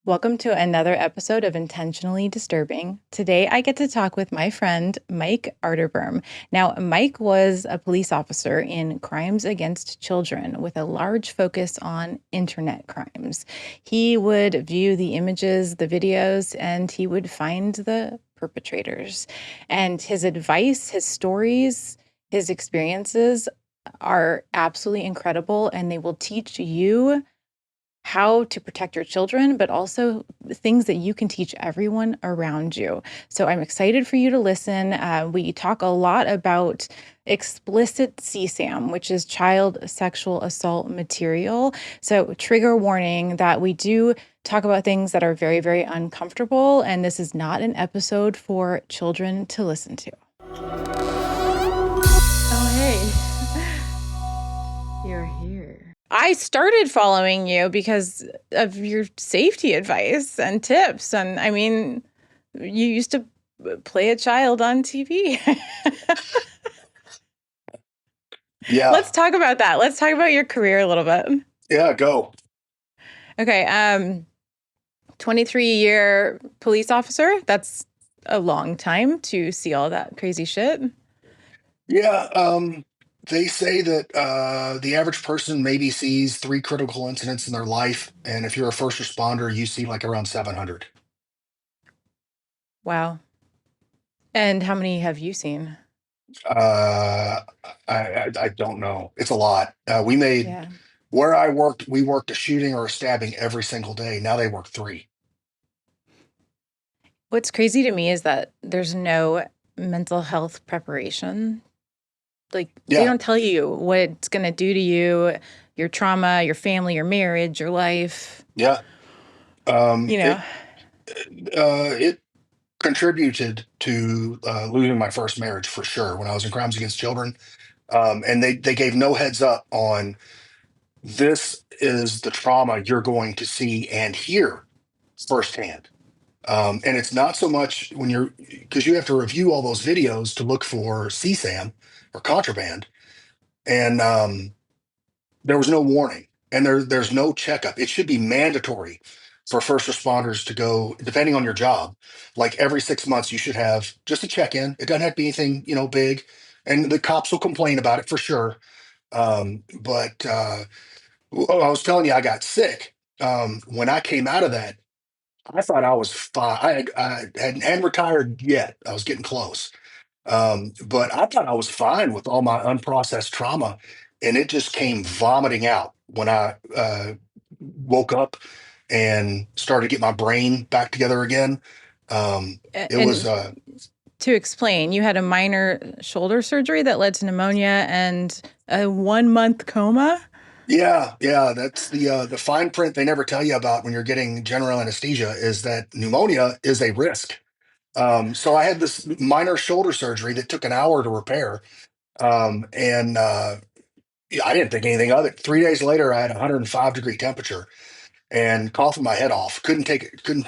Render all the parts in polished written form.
Welcome to another episode of Intentionally Disturbing. Today, I get to talk with my friend, Mike Arterburn. Now, Mike was a police officer in crimes against children with a large focus on internet crimes. He would view the images, the videos, and he would find the perpetrators. And his advice, his stories, his experiences are absolutely incredible, and they will teach you how to protect your children, but also things that you can teach everyone around you. So I'm excited for you to listen. We talk a lot about explicit CSAM, which is child sexual assault material. So trigger warning that we do talk about things that are very, very uncomfortable. And this is not an episode for children to listen to. Oh, hey, you're here. I started following you because of your safety advice and tips. And I mean, you used to play a child on TV. Yeah. Let's talk about that. Let's talk about your career a little bit. Yeah, go. Okay. 23-year police officer. That's a long time to see all that crazy shit. Yeah, they say that the average person maybe sees three critical incidents in their life, and if you're a first responder, you see like around 700. Wow. And how many have you seen? Uh, I don't know. It's a lot. We made Yeah. where I worked, we worked a shooting or a stabbing every single day. Now they work three. What's crazy to me is that there's no mental health preparation. Like, they Yeah, don't tell you what it's going to do to you, your trauma, your family, your marriage, your life, yeah. Um, you know. it it contributed to losing my first marriage for sure when I was in crimes against children. And they gave no heads up on this is the trauma you're going to see and hear firsthand. And it's not so much when you're because you have to review all those videos to look for CSAM or contraband, and there was no warning, and there's no checkup. It should be mandatory for first responders to go, depending on your job, like every 6 months you should have just a check-in. It doesn't have to be anything, big, and the cops will complain about it for sure. But I was telling you, I got sick. When I came out of that, I thought I was fine. I hadn't retired yet. I was getting close. But I thought I was fine with all my unprocessed trauma. And it just came vomiting out when I woke up and started to get my brain back together again. It was, And to explain, you had a minor shoulder surgery that led to pneumonia and a 1-month coma. yeah. That's the fine print they never tell you about when you're getting general anesthesia is that pneumonia is a risk. So I had this minor shoulder surgery that took an hour to repair. And yeah, I didn't think anything of it. 3 days later, I had 105-degree temperature and coughing my head off. Couldn't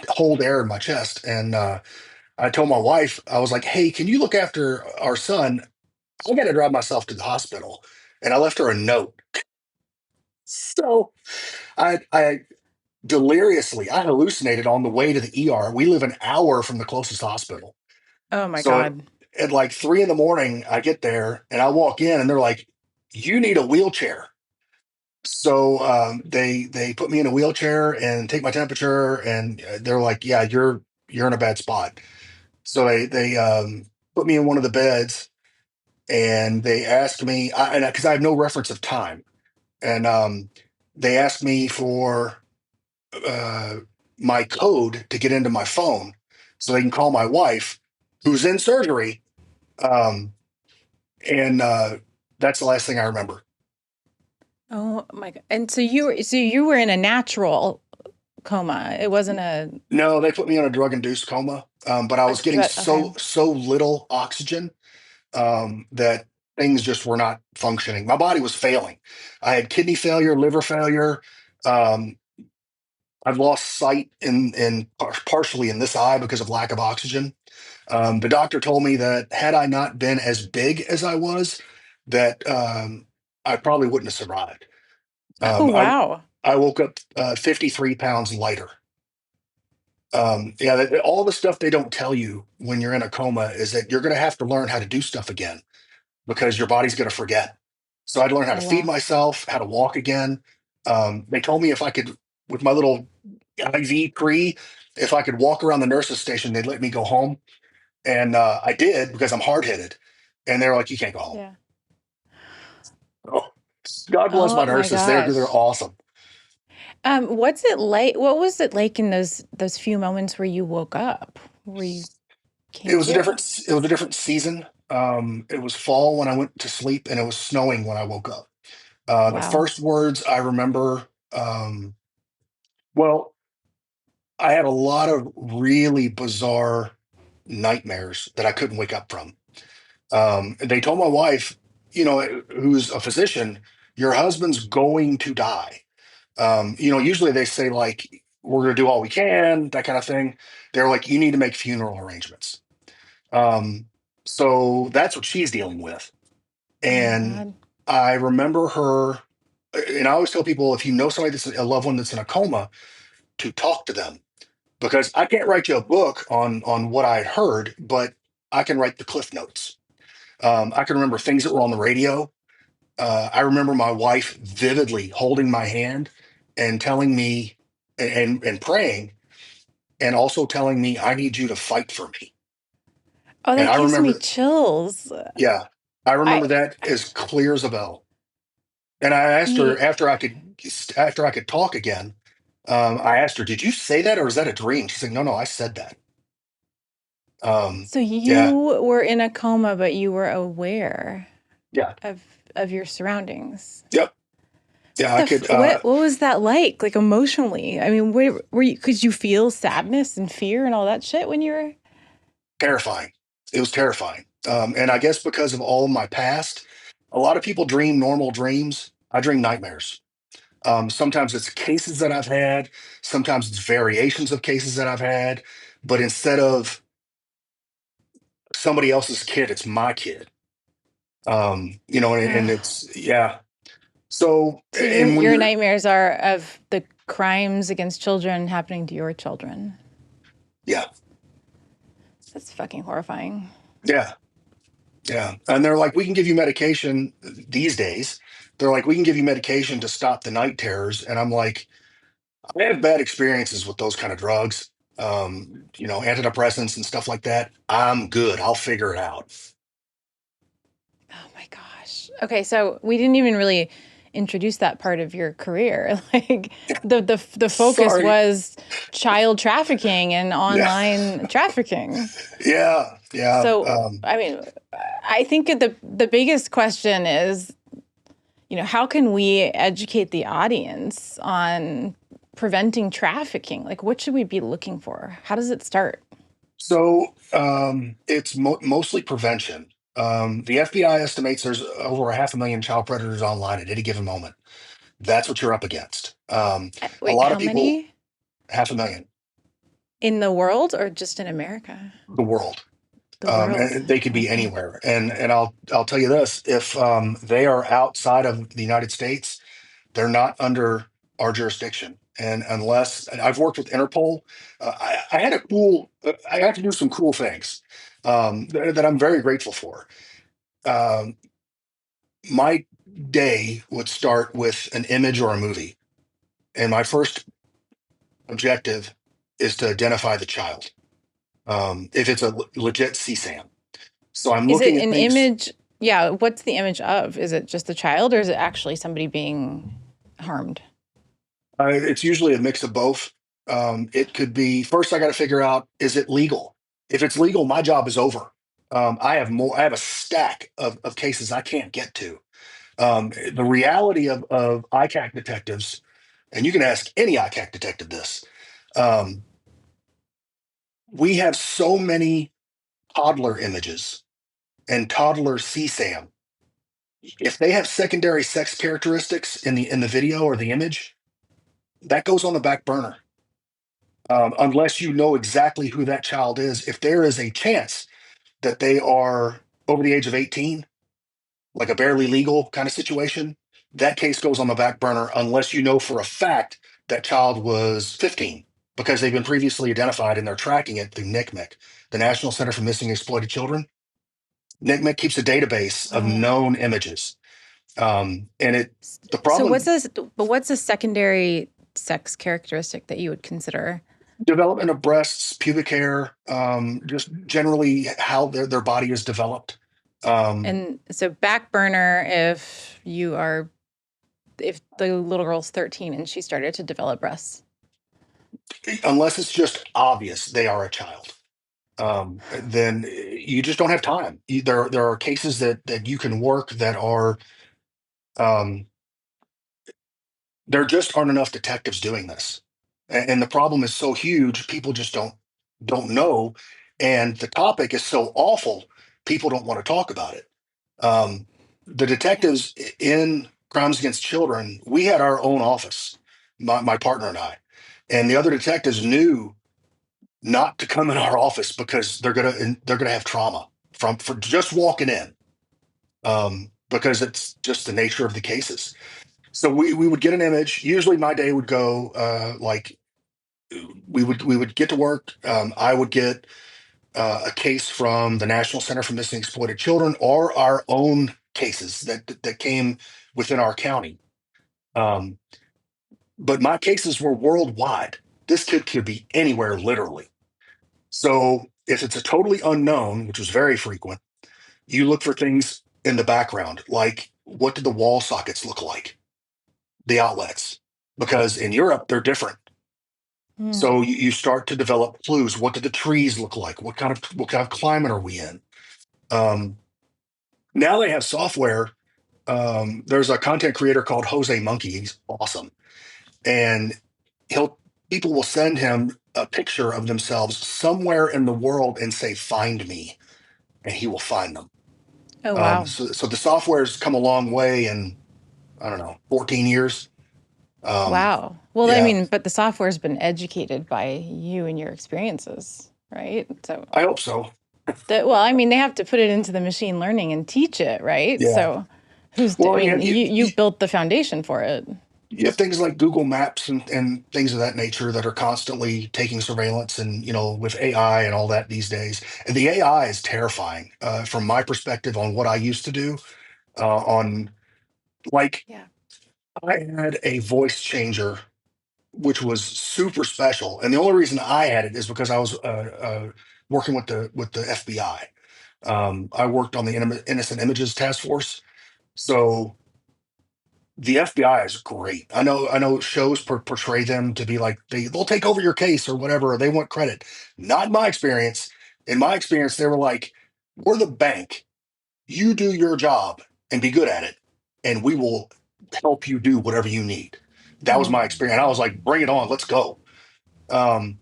hold air in my chest. And I told my wife, I was like, "Hey, can you look after our son? I got to drive myself to the hospital." And I left her a note. So I deliriously, I hallucinated on the way to the ER. We live an hour from the closest hospital. Oh my So God. at like 3 in the morning, I get there and I walk in and they're like, "You need a wheelchair." So they put me in a wheelchair and take my temperature and they're like, "Yeah, you're in a bad spot." So they put me in one of the beds and they asked me, and because I have no reference of time, and they asked me for uh, my code to get into my phone so they can call my wife who's in surgery. Um, and that's the last thing I remember. Oh my God. And so you were in a natural coma. It wasn't No, they put me on a drug-induced coma, but I was getting okay. so little oxygen that things just were not functioning. My body was failing. I had kidney failure, liver failure. Um, I've lost sight partially in this eye because of lack of oxygen. The doctor told me that had I not been as big as I was, that I probably wouldn't have survived. Oh, Um, I wow. I woke up 53 pounds lighter. Yeah, all the stuff they don't tell you when you're in a coma is that you're going to have to learn how to do stuff again because your body's going to forget. So I'd learn how to Oh, feed wow. myself, how to walk again. They told me if I could, with my little IV pre, if I could walk around the nurses station, they'd let me go home. And I did because I'm hard headed. And they're like, you can't go home. Yeah. Oh, God bless my Oh my nurses. They're gosh. awesome. What's it like? What was it like in those few moments where you woke up, where you It came was a to? different season. It was fall when I went to sleep, and it was snowing when I woke up. The Wow. first words I remember, well, I had a lot of really bizarre nightmares that I couldn't wake up from. And they told my wife, who's a physician, your husband's going to die. Usually they say like, we're going to do all we can, that kind of thing. They're like, you need to make funeral arrangements. Um, so that's what she's dealing with. Oh my And God. I remember her, and I always tell people if you know somebody that's a loved one that's in a coma, to talk to them because I can't write you a book on what I had heard, but I can write the cliff notes. I can remember things that were on the radio. I remember my wife vividly holding my hand and telling me and praying and also telling me I need you to fight for me. Oh, And that I gives me remember, chills. yeah, I remember I, that as clear as a bell. And I asked her ye- after I could talk again. I asked her, "Did you say that, or is that a dream?" She said, "No, no, I said that." so Yeah, you were in a coma, but you were aware yeah, of of your surroundings. yep, yeah. I could. What was that like emotionally? I mean, were you could you feel sadness and fear and all that shit when you were? Terrifying. It was terrifying. And I guess because of all of my past, a lot of people dream normal dreams. I dream nightmares. Sometimes it's cases that I've had. Sometimes it's variations of cases that I've had. But instead of somebody else's kid, it's my kid. And it's yeah. So So and when your you're nightmares are of the crimes against children happening to your children. yeah, That's fucking horrifying. yeah, yeah. And they're like, we can give you medication these days. They're like, we can give you medication to stop the night terrors. And I'm like, I have bad experiences with those kind of drugs, antidepressants and stuff like that. I'm good. I'll figure it out. Oh my gosh. Okay, so we didn't even really introduce that part of your career. Like the focus Sorry. was child trafficking and Yeah. online trafficking. Yeah. Yeah. So, I mean, I think the biggest question is, how can we educate the audience on preventing trafficking? Like, what should we be looking for? How does it start? So it's mostly prevention. The FBI estimates there's over 500,000 child predators online at any given moment. That's what you're up against. A Wait, lot of how people, many 500,000, in the world or just in America? the world. The world. And they could be Okay. anywhere. And I'll tell you this: if they are outside of the United States, they're not under our jurisdiction. And unless I've worked with Interpol, I had to do some cool things that I'm very grateful for. Um, my day would start with an image or a movie, and my first objective is to identify the child. If it's a legit CSAM, so I'm Is it looking at an things. image? Yeah, what's the image of? Is it just a child or is it actually somebody being harmed? It's usually a mix of both. It could be first. I got to figure out is it legal. If it's legal, my job is over. I have more. I have a stack of cases I can't get to. The reality of ICAC detectives, and you can ask any ICAC detective this. Um, we have so many toddler images and toddler CSAM. If they have secondary sex characteristics in the video or the image, that goes on the back burner. Unless you know exactly who that child is. If there is a chance that they are over the age of 18, like a barely legal kind of situation, that case goes on the back burner unless you know for a fact that child was 15. because they've been previously identified and they're tracking it through NCMEC, the National Center for Missing and Exploited Children. NCMEC keeps a database of Oh. known images. And the So problem, what's a secondary sex characteristic that you would consider? development of breasts, pubic hair, just generally how their body is developed. Um, And so back burner if the little girl's 13 and she started to develop breasts. Unless it's just obvious they are a child, then you just don't have time. There are cases that you can work that are, um, there just aren't enough detectives doing this, and the problem is so huge, people just don't know, and the topic is so awful, people don't want to talk about it. Um, the Yeah. detectives in crimes against children, we had our own office, my partner and I, and the other detectives knew not to come in our office because they're gonna have trauma from for just walking in, because it's just the nature of the cases. So we would get an image. Usually my day would go, like, we would get to work. I would get a case from the National Center for Missing and Exploited Children or our own cases that came within our county. Um, but my cases were worldwide. This kid could be anywhere, literally. So if it's a totally unknown, which was very frequent, you look for things in the background, like what did the wall sockets look like, the outlets, because in Europe they're different. Hmm. So you start to develop clues. What do the trees look like? What kind of climate are we in? Um, Now they have software. There's a content creator called Jose Monkey. He's awesome, and he'll people will send him a picture of themselves somewhere in the world and say, "Find me," and he will find them. Oh, wow. So the software's come a long way in, I don't know, 14 years. Um, Wow. Well, I yeah, mean, but the software's been educated by you and your experiences, right? So I hope so. well, I mean, they have to put it into the machine learning and teach it, right? Yeah. So I Well, mean, you built the foundation for it. you have things like Google Maps and things of that nature that are constantly taking surveillance, and with AI and all that these days. And the AI is terrifying, from my perspective on what I used to do. On Like, Yeah. I had a voice changer which was super special, and the only reason I had it is because I was working with the FBI. I worked on the Innocent Images Task Force, so the FBI is great. I know shows portray them to be like they'll take over your case or whatever, or they want credit. Not in my experience. In my experience, they were like, "We're the bank. You do your job and be good at it, and we will help you do whatever you need." That was my Mm. experience. I was like, "Bring it on, let's go." Um,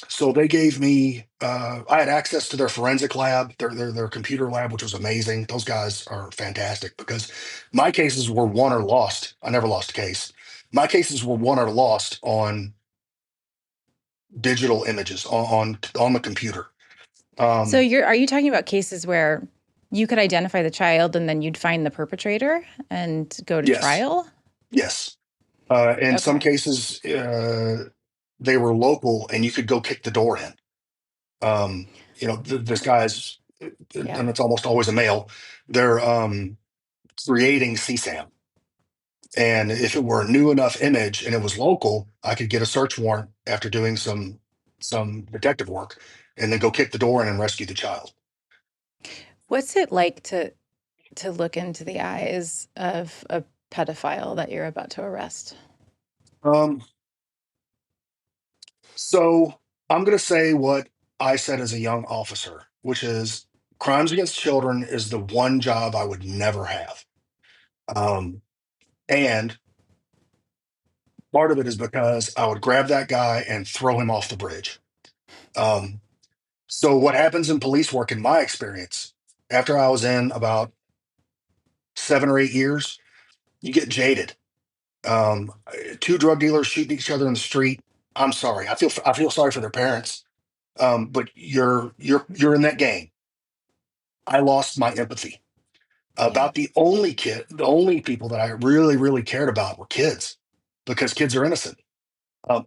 so they gave me, I had access to their forensic lab, their computer lab, which was amazing. Those guys are fantastic because my cases were won or lost. I never lost a case. My cases were won or lost on digital images on the computer. So Um, are you talking about cases where you could identify the child and then you'd find the perpetrator and go to yes, trial? yes. In some Okay. cases, they were local, and you could go kick the door in. This guy's, Yeah. and it's almost always a male. They're creating CSAM. And if it were a new enough image and it was local, I could get a search warrant after doing some detective work, and then go kick the door in and rescue the child. What's it like to look into the eyes of a pedophile that you're about to arrest? Um, so I'm going to say what I said as a young officer, which is crimes against children is the one job I would never have. Um, and part of it is because I would grab that guy and throw him off the bridge. Um, so what happens in police work, in my experience, after I was in about 7 or 8 years, you get jaded. Um, Two drug dealers shooting each other in the street. I'm sorry. I feel sorry for their parents. But you're in that game. I lost my empathy. Yeah. About the only people that I really, really cared about were kids, because kids are innocent.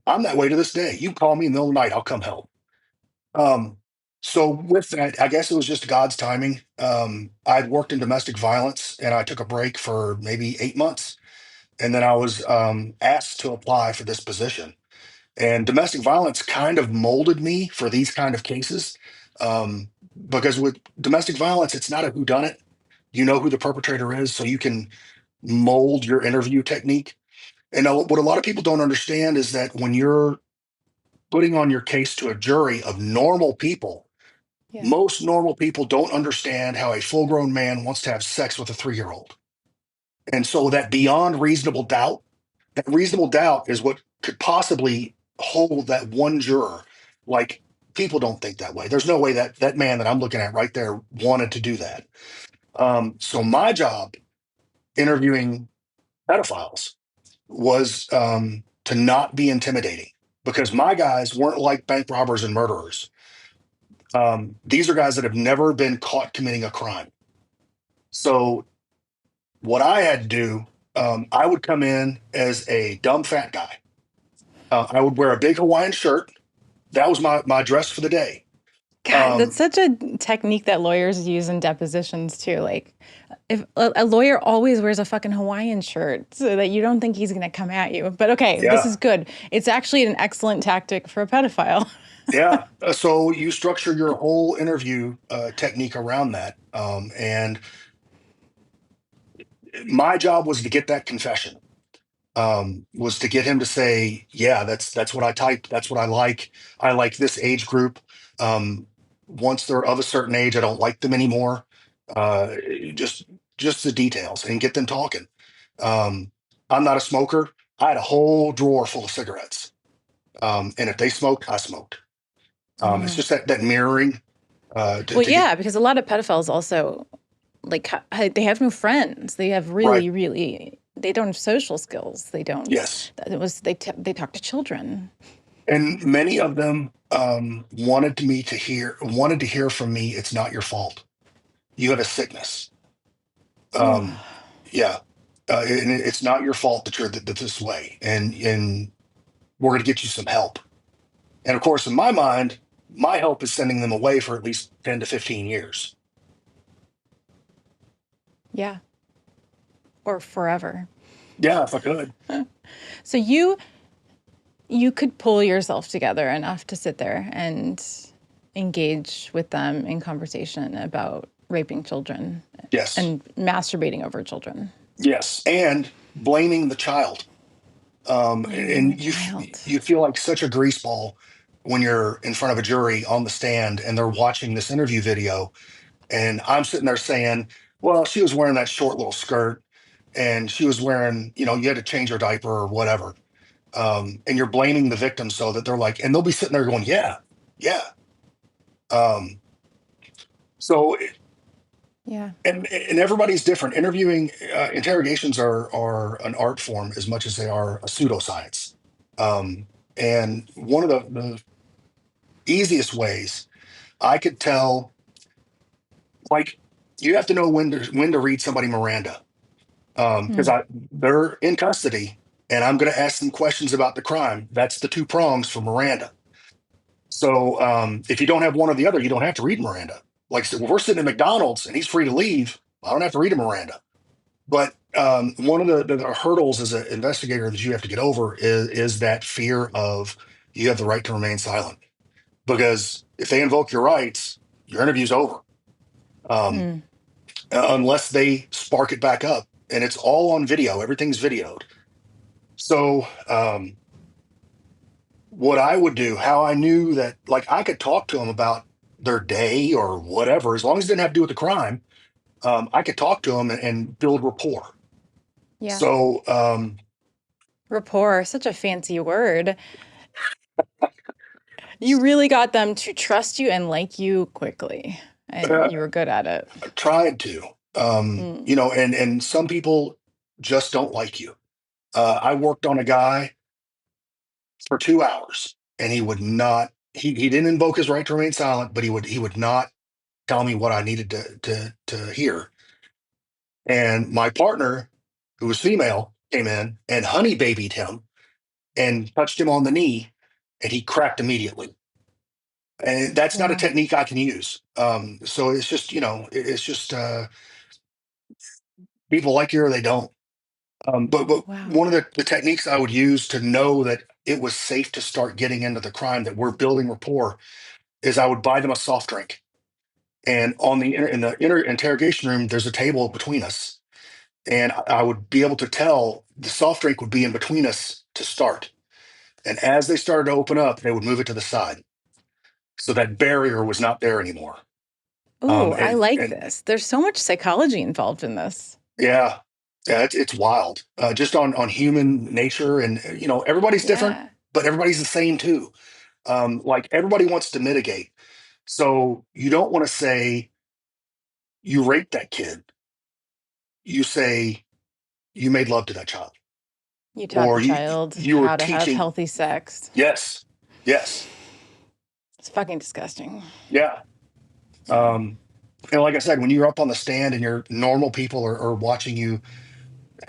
I'm that way to this day. You call me in the middle of the night, I'll come help. Um, so with that, I guess it was just God's timing. I'd worked in domestic violence and I took a break for maybe 8 months. And then I was asked to apply for this position. And domestic violence kind of molded me for these kind of cases. Um, because with domestic violence, it's not a whodunit. You know who the perpetrator is, so you can mold your interview technique. And what a lot of people don't understand is that when you're putting on your case to a jury of normal people, Yeah. most normal people don't understand how a full grown man wants to have sex with a 3 year old. And so that beyond reasonable doubt, that reasonable doubt is what could possibly hold that one juror. Like, people don't think that way. There's no way that that man that I'm looking at right there wanted to do that. So my job interviewing pedophiles was to not be intimidating because my guys weren't like bank robbers and murderers. These are guys that have never been caught committing a crime. So what I had to do, I would come in as a dumb fat guy. I would wear a big Hawaiian shirt. That was my dress for the day. God, that's Um, such a technique that lawyers use in depositions too. Like, if a lawyer always wears a fucking Hawaiian shirt so that you don't think he's going to come at you. But okay, this yeah, is good. It's actually an excellent tactic for a pedophile. yeah. So you structure your whole interview technique around that. And my job was to get that confession. Was to get him to say, "Yeah, that's what I typed. That's what I like. I like this age group. Um, Once they're of a certain age, I don't like them anymore. Uh, just just the details and get them talking." Um, I'm not a smoker. I had a whole drawer full of cigarettes, and if they smoked, I smoked. It's Mm. just that mirroring Well, to get yeah, because a lot of pedophiles also like they have no friends. They have right. really they don't have social skills. They don't. Yes, It was they talk to children. and many of them wanted to hear from me. It's not your fault. You have a sickness. Ooh. Um, yeah, and it's not your fault that you're this way, and we're going to get you some help. And of course, in my mind, my help is sending them away for at least 10 to 15 years. Yeah, or forever. Yeah, if I could. So you could pull yourself together enough to sit there and engage with them in conversation about raping children Yes, and masturbating over children. yes, and blaming the child. Blaming the And child. you feel like such a greaseball when you're in front of a jury on the stand and they're watching this interview video, and I'm sitting there saying, "Well, she was wearing that short little skirt, and she was wearing, you had to change her diaper or whatever." And you're blaming the victim so that they're like, and they'll be sitting there going, "Yeah, yeah." Um, so Yeah. and everybody's different. Interrogations are an art form as much as they are a pseudoscience. And one of the easiest ways I could tell, like, you have to know when to read somebody Miranda, because Hmm. I they're in custody and I'm going to ask them questions about the crime. That's the two prongs for Miranda. So if you don't have one or the other, you don't have to read Miranda. Like I said, if we're sitting at McDonald's and he's free to leave, I don't have to read a Miranda. But one of the hurdles as an investigator that you have to get over is that fear of you have the right to remain silent. Because if they invoke your rights, your interview's over, um, Hmm. unless they spark it back up. And it's all on video, everything's videoed. So, what I would do, how I knew that, like, I could talk to them about their day or whatever, as long as it didn't have to do with the crime, I could talk to them and build rapport. Yeah. So, Rapport, such a fancy word. You really got them to trust you and like you quickly, and uh, you were good at it. tried to, Mm. and some people just don't like you. I worked on a guy for 2 hours, and he would not. He didn't invoke his right to remain silent, but he would not tell me what I needed to hear. And my partner, who was female, came in and honey babied him and touched him on the knee, and he cracked immediately. And that's not a Wow. technique I can use. So it's just, it's just people like you or they don't. But Wow. one of the techniques I would use to know that it was safe to start getting into the crime, that we're building rapport, is I would buy them a soft drink. And in the inner interrogation room, there's a table between us, and I would be able to tell the soft drink would be in between us to start. And as they started to open up, they would move it to the side, so that barrier was not there anymore. Ooh, I And like and this. There's so much psychology involved in this. yeah, yeah, it's wild. Just on human nature, and everybody's different, Yeah. but everybody's the same too. Like everybody wants to mitigate, so you don't want to say you raped that kid. You say you made love to that child, You taught or the you child you were how to have teaching. healthy sex. Yes, yes, It's fucking disgusting. yeah. Yeah. Um, and like I said, when you're up on the stand and your normal people are watching you,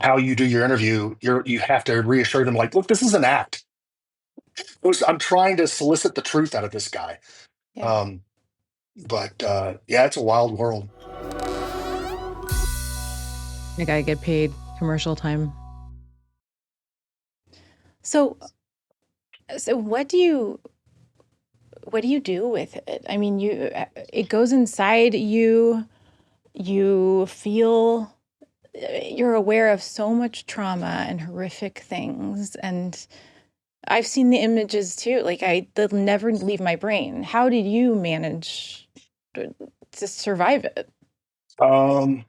how you do your interview, you have to reassure them, like, look, this is an act. I'm trying to solicit the truth out of this guy. Yeah. Um, but yeah, it's a wild world. I gotta get paid commercial time. So, so what do you do with it? I mean, it goes inside you. You feel you're aware of so much trauma and horrific things, and I've seen the images too. Like they'll never leave my brain. How did you manage to, to survive it? Um,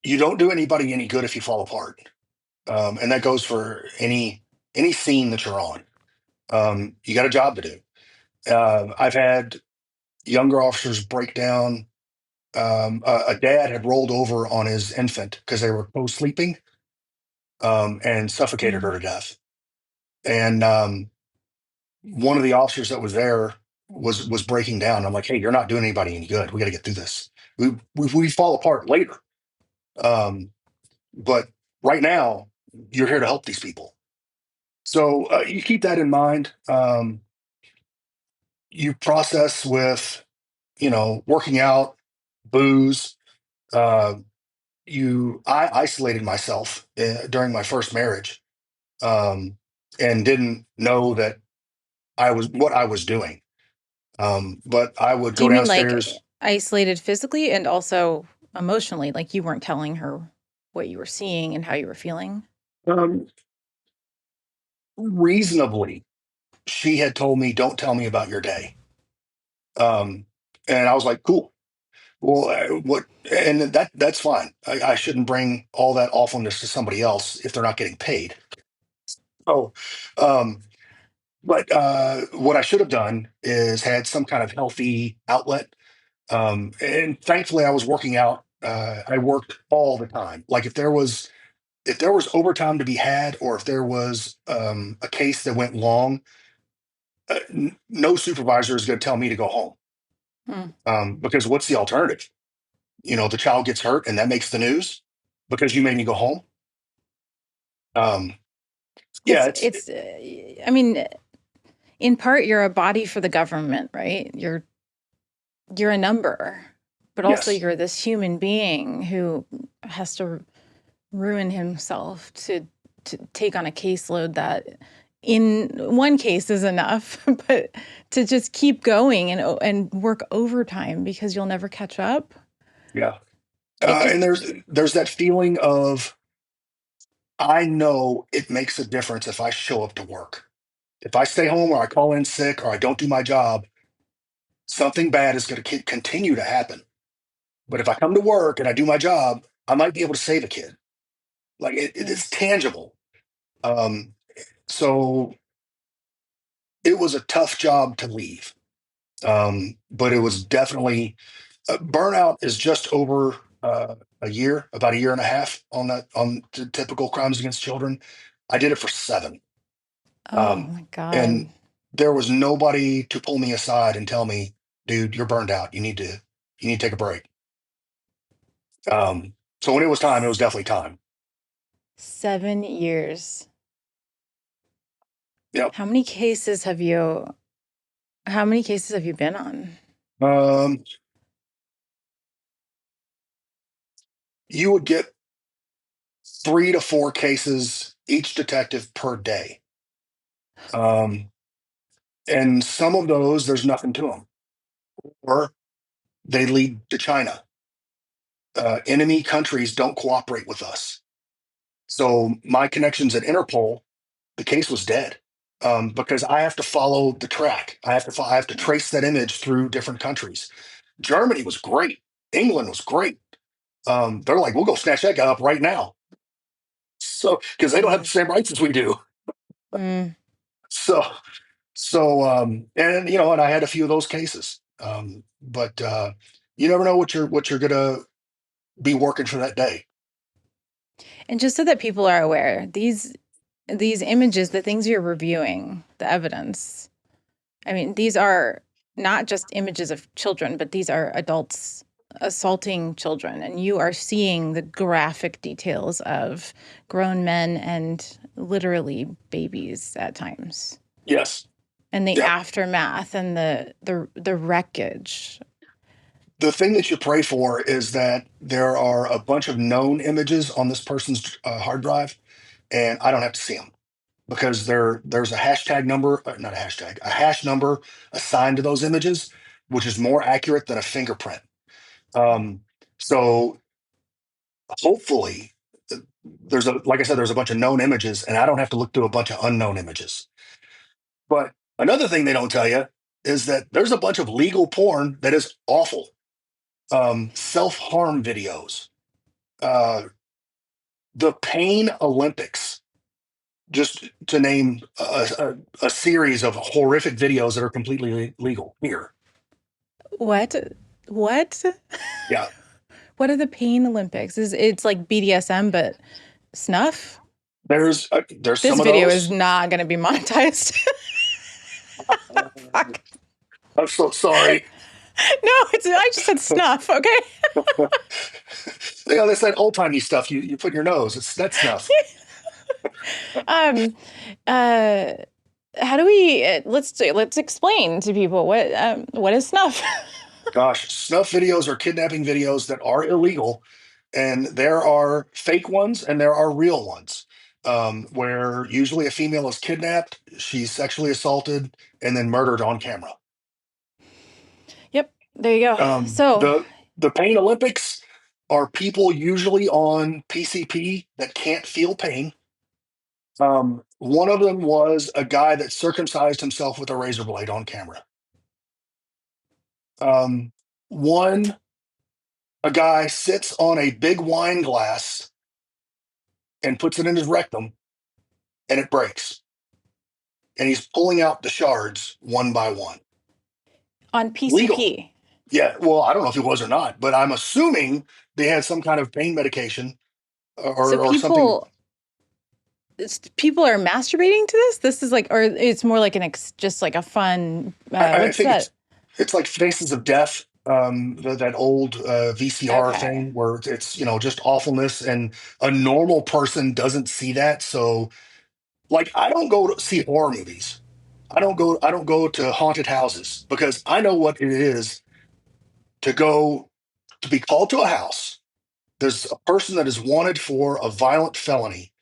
you don't do anybody any good if you fall apart, and that goes for any scene that you're on. You got a job to do. I've had younger officers break down. A dad had rolled over on his infant because they were co-sleeping, and suffocated her Mm. to death. And one of the officers that was there was breaking down. I'm like, hey, you're not doing anybody any good. We got to get through this. We fall apart later, um, but right now you're here to help these people. So you keep that in mind. You process with working out, booze. Uh, I isolated myself during my first marriage, and didn't know that I was what I was doing. But I would Do go you mean like downstairs. isolated physically and also emotionally? Like you weren't telling her what you were seeing and how you were feeling? um, Reasonably, she had told me, "Don't tell me about your day," um, and I was like, "Cool. Well, what?" And that's fine. I shouldn't bring all that awfulness to somebody else if they're not getting paid. Oh, um, but what I should have done is had some kind of healthy outlet. And thankfully, I was working out. I worked all the time. Like if there was overtime to be had, or if there was a case that went long, no supervisor is going to tell me to go home, Hmm. because what's the alternative? The child gets hurt, and that makes the news because you made me go home. Um, yeah, I mean, in part, you're a body for the government, right? You're a number, but also yes, you're this human being who has to ruin himself to take on a caseload that in one case is enough, but to just keep going and work overtime because you'll never catch up. yeah. It And just there's that feeling of, I know it makes a difference if I show up to work. If I stay home, or I call in sick, or I don't do my job, something bad is going to continue to happen. But if I come to work and I do my job, I might be able to save a kid. Like it yeah. is tangible. Um, so it was a tough job to leave. But it was definitely, burnout is just over a year, about a year and a half on the typical crimes against children. I did it for 7. Oh Um, my God. and there was nobody to pull me aside and tell me, dude, you're burned out. You need to take a break. So when it was time, it was definitely time. 7 years. Yep. How many cases have you how many cases have you been on? Um, you would get 3 to 4 cases each detective per day. Um, and some of those, there's nothing to them, or they lead to China. Enemy countries don't cooperate with us. So my connections at Interpol, the case was dead, because I have to follow the track. I have to trace that image through different countries. Germany was great. England was great. They're like, we'll go snatch that guy up right now. So because they don't have the Gosh. same rights as we do. Mm. So and and I had a few of those cases. But you never know what you're gonna be working for that day. And just so that people are aware, these images, the things you're reviewing, the evidence, I mean, these are not just images of children, but these are adults assaulting children. And you are seeing the graphic details of grown men and literally babies at times. Yes. And the Yep. aftermath and the wreckage. The thing that you pray for is that there are a bunch of known images on this person's hard drive, and I don't have to see them because there's a hashtag number, not a hashtag, a hash number assigned to those images, which is more accurate than a fingerprint. Um, so hopefully, there's a like I said, there's a bunch of known images, and I don't have to look through a bunch of unknown images. But another thing they don't tell you is that there's a bunch of legal porn that is awful. Self-harm videos, uh, the Pain Olympics, just to name a series of horrific videos that are completely legal here. What? What? Yeah, What are the Pain Olympics? Is it's like BDSM but snuff? there's This some of video is those. not going to be monetized. Fuck. I'm so sorry. No, I just said snuff, okay? They said old timey stuff you put in your nose. It's that snuff. Um uh how do we let's explain to people what is snuff? Gosh, snuff videos are kidnapping videos that are illegal, and there are fake ones and there are real ones, where usually a female is kidnapped, she's sexually assaulted, and then murdered on camera. Yep, there you go. Um, So, the the Pain Olympics are people usually on PCP that can't feel pain. One of them was a guy that circumcised himself with a razor blade on camera. Um, one A guy sits on a big wine glass and puts it in his rectum, and it breaks, and he's pulling out the shards one by one. on Legal. PCP. Yeah, well, I don't know if it was or not, but I'm assuming they had some kind of pain medication So or something. people are masturbating to this? This is like or it's more like just like a fun I what's think that? it's like Faces of Death, that old VCR Okay. thing where it's just awfulness, and a normal person doesn't see that. So, like, I don't go to see horror movies. I don't go to haunted houses because I know what it is to be called to a house. There's a person that is wanted for a violent felony.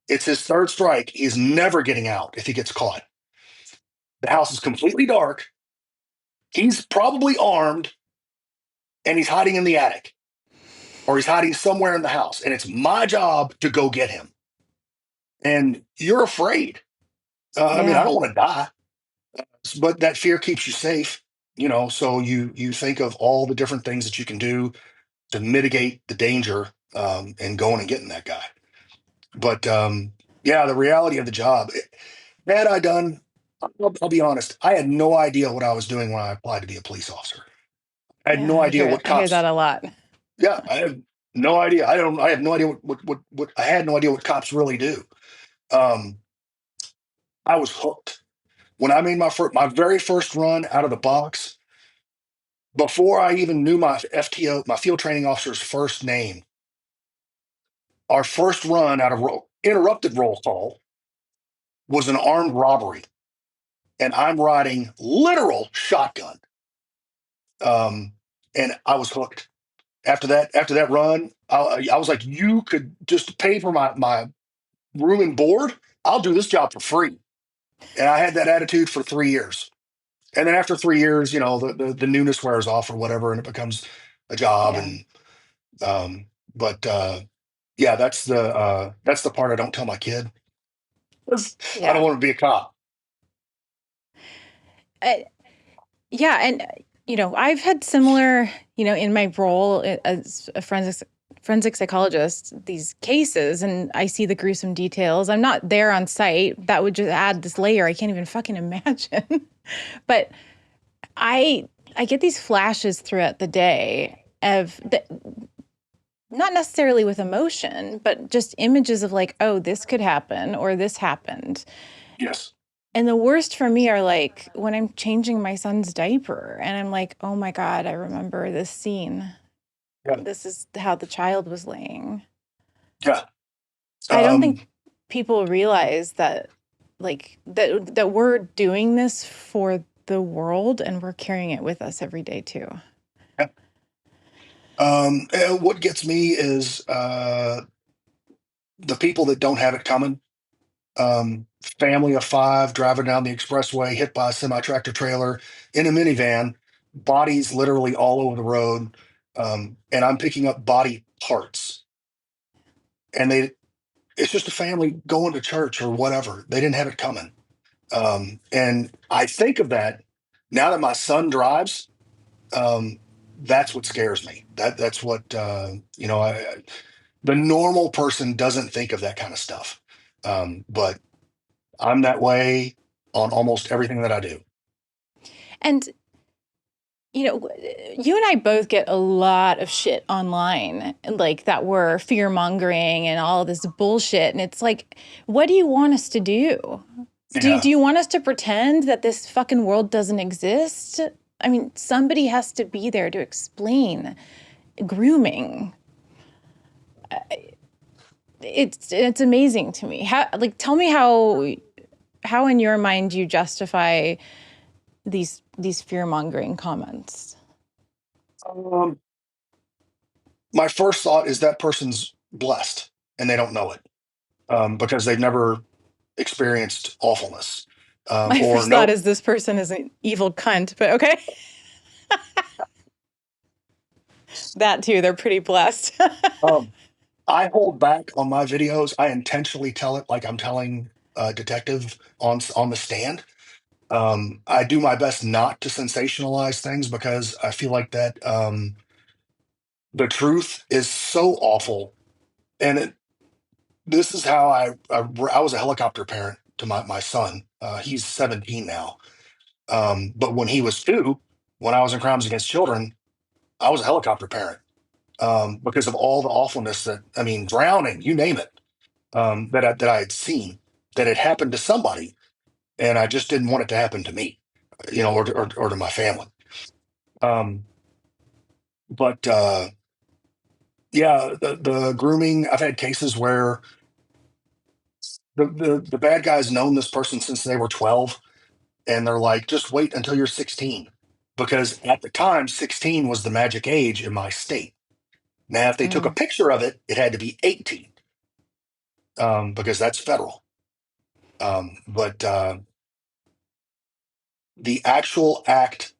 It's his third strike. He's never getting out if he gets caught. The house is completely dark. He's probably armed and he's hiding in the attic or he's hiding somewhere in the house. And it's my job to go get him. And you're afraid. I mean, I Yeah. don't want to die, but that fear keeps you safe. So you think of all the different things that you can do to mitigate the danger, and going and getting that guy. But yeah, the reality of the job, had I done, I'll be honest, I had no idea what I was doing when I applied to be a police officer. I had Yeah, no idea what I hear that cops. a lot. Yeah, I have no idea. I have no idea what I had no idea what cops really do. Um, I was hooked when I made my very first run out of the box. Before I even knew my FTO, my field training officer's first name, Our first run out of interrupted roll call was an armed robbery, and I'm riding literal shotgun. Um, and I was hooked. After that run, I was like, you could just pay for my room and board. I'll do this job for free. And I had that attitude for 3 years. And then after 3 years, the newness wears off or whatever, and it becomes a job. Yeah. And but yeah, that's the part I don't tell my kid. 'Cause I don't Yeah. want to be a cop. I, yeah. And, I've had similar, in my role as a forensic psychologist, these cases, and I see the gruesome details. I'm not there on site. That would just add this layer I can't even fucking imagine. But I I get these flashes throughout the day of not necessarily with emotion, but just images of like, oh, this could happen or this happened. Yes. And the worst for me are like when I'm changing my son's diaper and I'm like, oh my God, I remember this scene. Yeah. This is how the child was laying. Yeah. I don't think Um, people realize that that we're doing this for the world and we're carrying it with us every day too. yeah. And what gets me is the people that don't have it coming. Family of five driving down the expressway, hit by a semi tractor trailer in a minivan, bodies literally all over the road. And I'm picking up body parts. And it's just a family going to church or whatever. They didn't have it coming. And I think of that now that my son drives. Um, that's what scares me. That's what the normal person doesn't think of that kind of stuff. But I'm that way on almost everything that I do. And you and I both get a lot of shit online, like that we're fear mongering and all this bullshit. And it's like, what do you want us to do? Do Yeah. you want us to pretend that this fucking world doesn't exist? I mean, somebody has to be there to explain grooming. It's amazing to me. Tell me how in your mind you justify these fear mongering comments. Um, my first thought is that person's blessed and they don't know it because they've never experienced awfulness My or first thought no. is this person is an evil cunt, but okay. That too, they're pretty blessed. Um, I hold back on my videos. I intentionally tell it like I'm telling a detective on the stand. I do my best not to sensationalize things because I feel like that the truth is so awful. And this is how I was a helicopter parent to my son. He's 17 now. But when he was 2, when I was in crimes against children, I was a helicopter parent because of all the awfulness that, I mean, drowning, you name it, that I had seen that had happened to somebody. And I just didn't want it to happen to me, or to my family. Um, but yeah, the grooming, I've had cases where the bad guy's known this person since they were 12, and they're like, just wait until you're 16. Because at the time, 16 was the magic age in my state. Now, if they took a Mm, picture of it, it had to be 18 because that's federal. But the actual act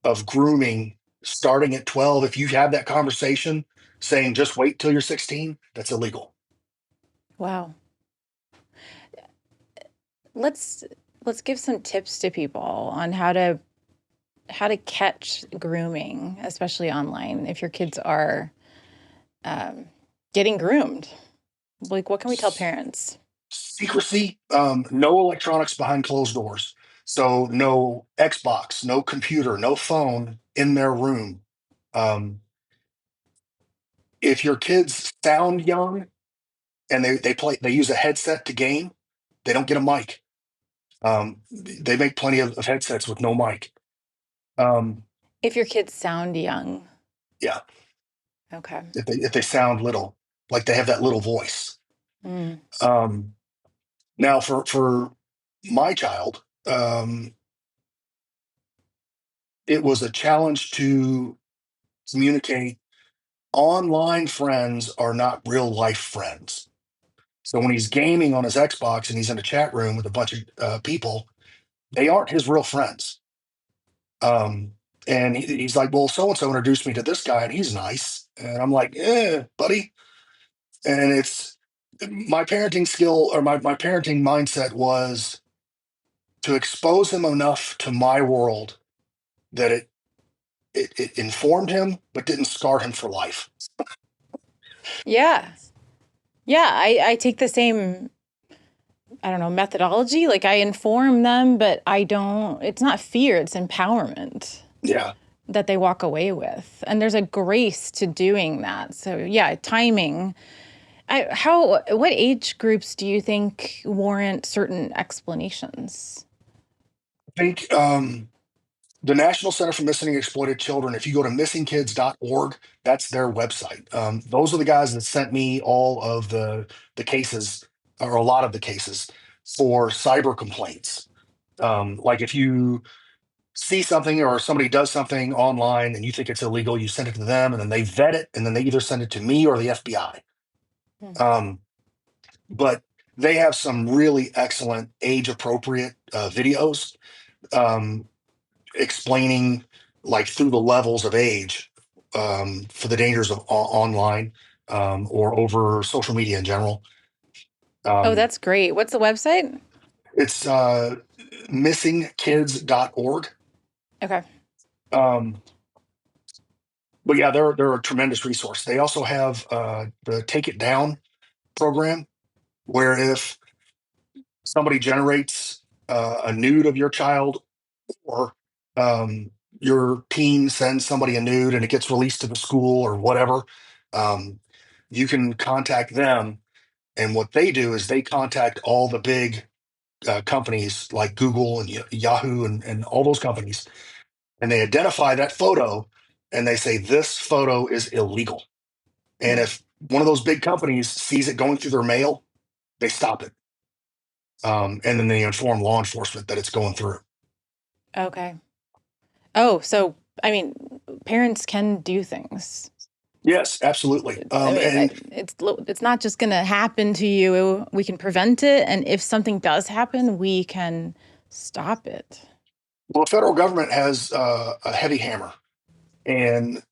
of grooming starting at 12, if you have that conversation saying just wait till you're 16, that's illegal. wow. Let's let's give some tips to people on how to catch grooming, especially online, if your kids are um, getting groomed. Like, what can we tell parents? Secrecy, no electronics behind closed doors. So no Xbox, no computer, no phone in their room. Um, if your kids sound young and they use a headset to game, they don't get a mic. They make plenty of headsets with no mic. Um, If your kids sound young. yeah, Okay. if they sound little. like they have that little voice. Mm. Um, Now, for my child, it was a challenge to communicate. Online friends are not real life friends. So when he's gaming on his Xbox and he's in a chat room with a bunch of people, they aren't his real friends. Um, and he's like, "Well, so and so introduced me to this guy, and he's nice." And I'm like, buddy." And it's my parenting skill, or my parenting mindset was to expose him enough to my world that it informed him, but didn't scar him for life. Yeah. Yeah, I take the same, I don't know, methodology. Like I inform them, but I don't, it's not fear, it's empowerment Yeah. that they walk away with. And there's a grace to doing that. So yeah, timing. What age groups do you think warrant certain explanations? I think the National Center for Missing and Exploited Children, if you go to missingkids.org, that's their website. Those are the guys that sent me all of the cases, or a lot of the cases, for cyber complaints. Like if you see something or somebody does something online and you think it's illegal, you send it to them and then they vet it and then they either send it to me or the FBI. Hmm. Um, but they have some really excellent age appropriate videos, um, explaining like through the levels of age, for the dangers of online, or over social media in general. Oh, Um, that's great. What's the website? it's missingkids.org. Okay. Um, but yeah, they're a tremendous resource. They also have the Take It Down program, where if somebody generates a nude of your child, or um, your teen sends somebody a nude and it gets released to the school or whatever, um, you can contact them. And what they do is they contact all the big companies like Google and Yahoo and all those companies, and they identify that photo and they say, this photo is illegal. And Hmm. if one of those big companies sees it going through their mail, they stop it. And then they inform law enforcement that it's going through. Okay. Oh, so I mean, parents can do things. Yes, absolutely. I mean, And it's not just going to happen to you. We can prevent it, and if something does happen, we can stop it. well, the federal government has a heavy hammer, and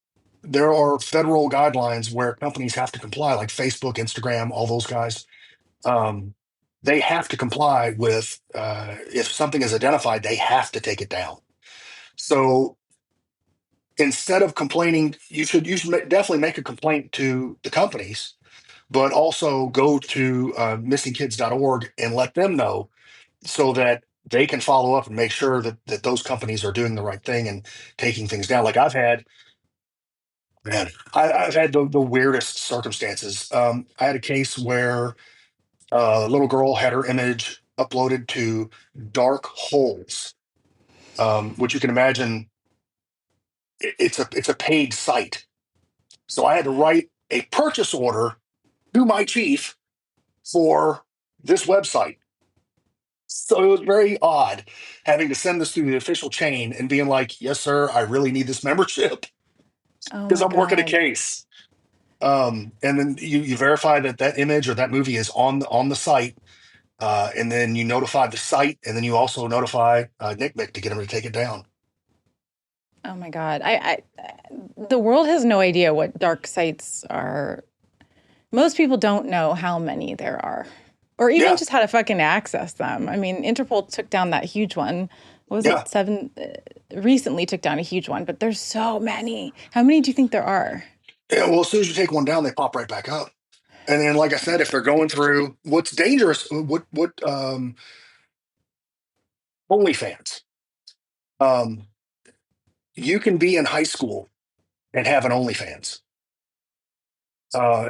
there are federal guidelines where companies have to comply, like Facebook, Instagram, all those guys. Um, they have to comply with, if something is identified, they have to take it down. So instead of complaining, you should definitely make a complaint to the companies, but also go to missingkids.org and let them know, so that they can follow up and make sure that those companies are doing the right thing and taking things down. Like I've had the weirdest circumstances. I had a case where a little girl had her image uploaded to dark holes, which you can imagine, it's a paid site. So I had to What? write a purchase order to my chief for this website. So it was very odd having to send this through the official chain and being like, "Yes, sir, I really need this membership Oh because my I'm working a God. case." And then you verify that that image or that movie is on the site, and then you notify the site, and then you also notify NCMEC to get them to take it down. Oh my God. The world has no idea what dark sites are. Most people don't know how many there are, or even Yeah, just how to fucking access them. I mean, Interpol took down that huge one. What was yeah, it? Seven, recently took down a huge one, but there's so many. How many do you think there are? yeah. Well, as soon as you take one down, they pop right back up. And then, like I said, if they're going through, what's dangerous, what OnlyFans. Um, you can be in high school and have an OnlyFans.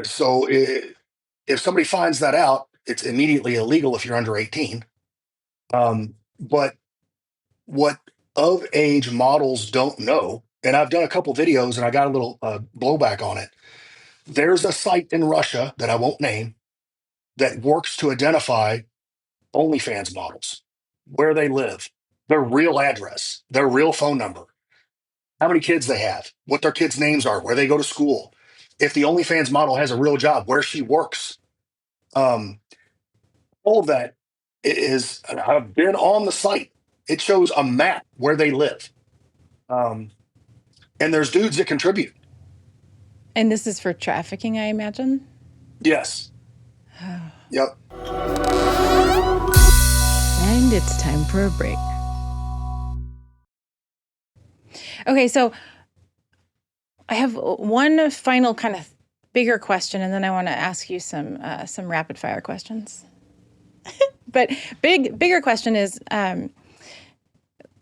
So if somebody finds that out, it's immediately illegal if you're under 18. But what of age models don't know, and I've done a couple videos and I got a little blowback on it. There's a site in Russia that I won't name that works to identify OnlyFans models, where they live, their real address, their real phone number, how many kids they have, what their kids' names are, where they go to school, if the OnlyFans model has a real job, where she works. Um, all of that is, I've been on the site. It shows a map where they live. Um, and there's dudes that contribute. And this is for trafficking, I imagine. Yes. Yep. And it's time for a break. Okay, so I have one final kind of bigger question, and then I want to ask you some rapid fire questions. But bigger question is,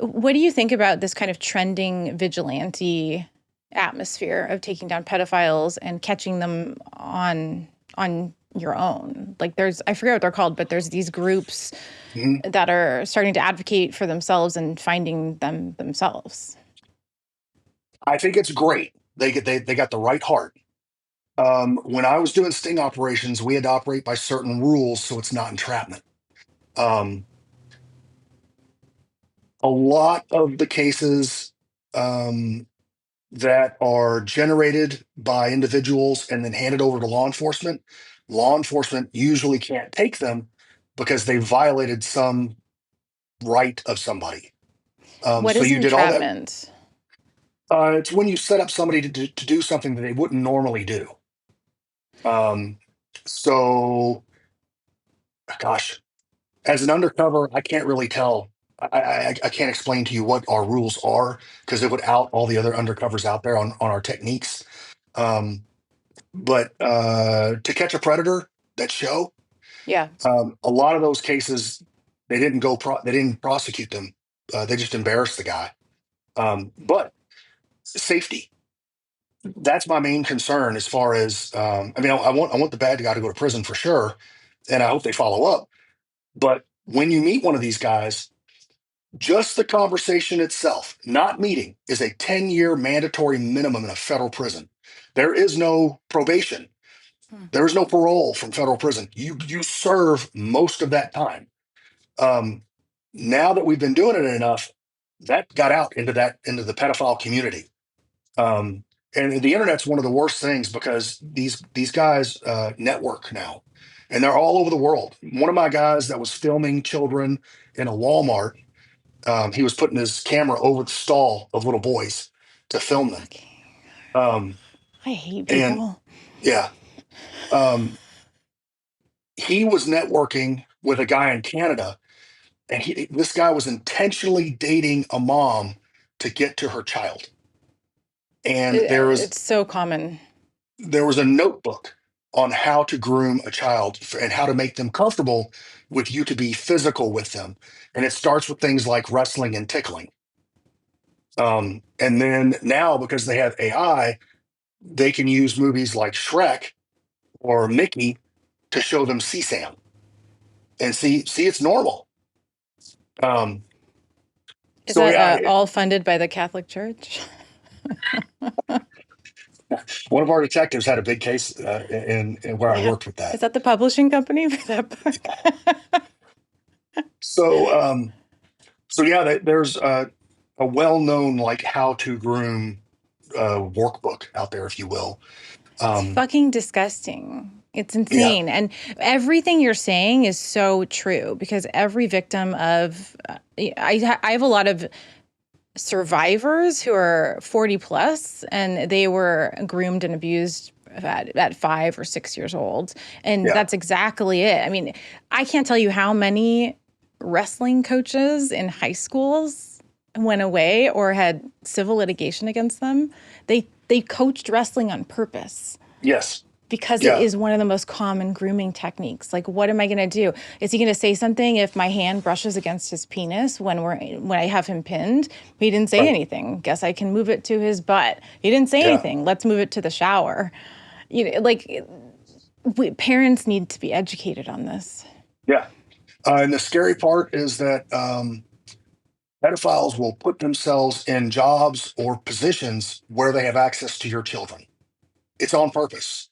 what do you think about this kind of trending vigilante atmosphere of taking down pedophiles and catching them on your own? Like I forget what they're called, but there's these groups Mhm. that are starting to advocate for themselves and finding them themselves. I think it's great. They got the right heart. When I was doing sting operations, we had to operate by certain rules, so it's not entrapment. Um, a lot of the cases um, that are generated by individuals and then handed over to law enforcement usually can't take them because they violated some right of somebody. What So is you did all that. entrapment? It's when you set up somebody to do something that they wouldn't normally do. Um, so, gosh, as an undercover, I can't really tell. I can't explain to you what our rules are because it would out all the other undercovers out there on our techniques. Um, but to catch a predator, that show, Yeah. a lot of those cases, they didn't prosecute them. They just embarrassed the guy. But safety, that's my main concern as far as, I mean, I want the bad guy to go to prison for sure. And I hope they follow up. But when you meet one of these guys, just the conversation itself, not meeting, is a 10-year mandatory minimum in a federal prison. There is no probation. Hmm. There is no parole from federal prison. You serve most of that time. Um, Now that we've been doing it enough, that got out into the pedophile community. Um, and the internet's one of the worst things because these guys network now, and they're all over the world. One of my guys that was filming children in a Walmart, he was putting his camera over the stall of little boys to film them. Fucking, Um, I hate and people. yeah, um, he was networking with a guy in Canada, and this guy was intentionally dating a mom to get to her child. And It's so common. there was a notebook on how to groom a child and how to make them comfortable with you to be physical with them. And it starts with things like wrestling and tickling. And then now, because they have AI, they can use movies like Shrek or Mickey to show them CSAM and see it's normal. Um, Is so that yeah, all funded by the Catholic Church? one of our detectives had a big case in where I Yeah. worked with Is that. that the publishing company for that book? So so yeah, there's a well-known like how to groom workbook out there, if you will. It's Um, fucking disgusting. It's yeah, insane. And everything you're saying is so true because every victim of, I have a lot of survivors who are 40 plus and they were groomed and abused at 5 or 6 years old. And yeah, that's exactly it. I mean, I can't tell you how many wrestling coaches in high schools went away or had civil litigation against them. They coached wrestling on purpose yes, because it yeah, is one of the most common grooming techniques. Like, what am I going to do? Is he going to say something if my hand brushes against his penis when I have him pinned? He didn't say right, anything. Guess I can move it to his butt. He didn't say yeah, anything. Let's move it to the shower. Like parents need to be educated on this. yeah. And the scary part is that pedophiles will put themselves in jobs or positions where they have access to your children. it's on purpose.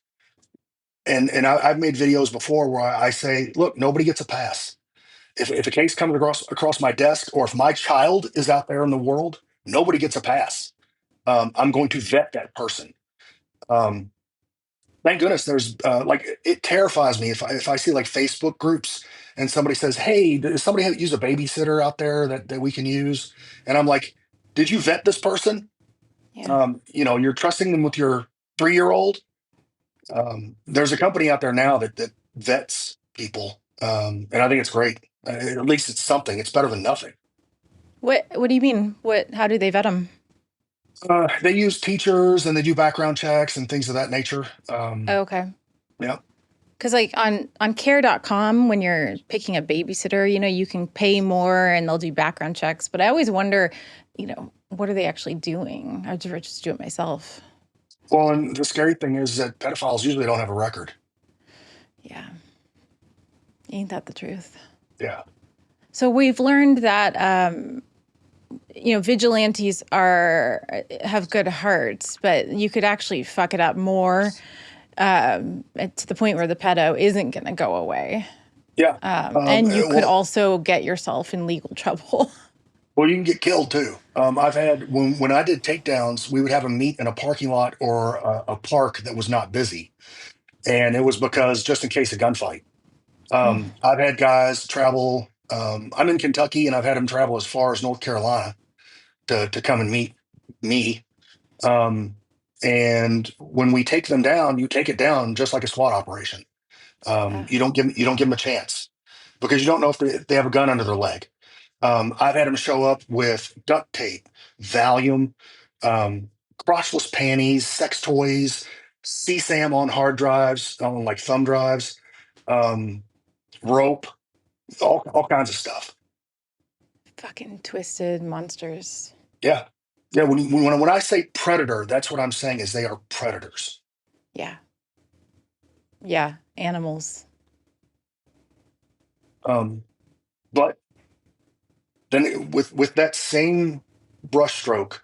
And I've made videos before where I say, look, nobody gets a pass. If a case comes across my desk, or if my child is out there in the world, nobody gets a pass. I'm going to vet that person. Um, thank goodness there's like, it terrifies me if I see like Facebook groups and somebody says, hey, does somebody use a babysitter out there that we can use? And I'm like, did you vet this person? Yeah. You're trusting them with your 3-year old. There's a company out there now that vets people, and I think it's great. At least it's something. It's better than nothing. What do you mean? How do they vet them? They use teachers and they do background checks and things of that nature. Oh, okay. Yeah. Because like on care.com, when you're picking a babysitter, you can pay more and they'll do background checks. But I always wonder, what are they actually doing? I'd just do it myself. Well, and the scary thing is that pedophiles usually don't have a record. Yeah. Ain't that the truth? Yeah. So we've learned that vigilantes have good hearts, but you could actually fuck it up more to the point where the pedo isn't going to go away. Yeah. And you could Well, also get yourself in legal trouble. well, you can get killed too. I've had when I did takedowns, we would have them meet in a parking lot or a park that was not busy, and it was because just in case of gunfight. I've had guys travel. I'm in Kentucky, and I've had them travel as far as North Carolina to come and meet me. Um, and when we take them down, you take it down just like a SWAT operation. Yeah. You don't give them a chance because you don't know if they have a gun under their leg. I've had them show up with duct tape, Valium, um, crotchless panties, sex toys, CSAM on hard drives, on like thumb drives, um, rope, all kinds of stuff. Fucking twisted monsters. Yeah, yeah. When I say predator, that's what I'm saying is they are predators. Yeah. Yeah. Animals. Um, but then with that same brushstroke,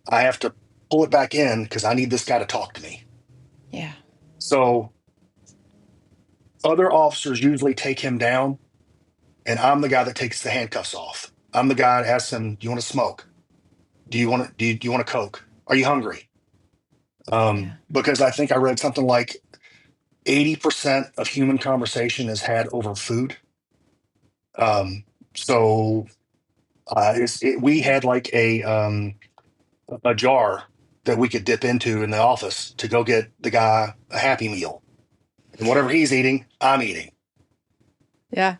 I have to pull it back in because I need this guy to talk to me. Yeah. So other officers usually take him down, and I'm the guy that takes the handcuffs off. I'm the guy that asks him, "Do you want to smoke? Do you want a Coke? Are you hungry?" Yeah. Because I think I read something like 80% of human conversation is had over food. So we had like a jar that we could dip into in the office to go get the guy a Happy Meal, and whatever he's eating, I'm eating. Yeah.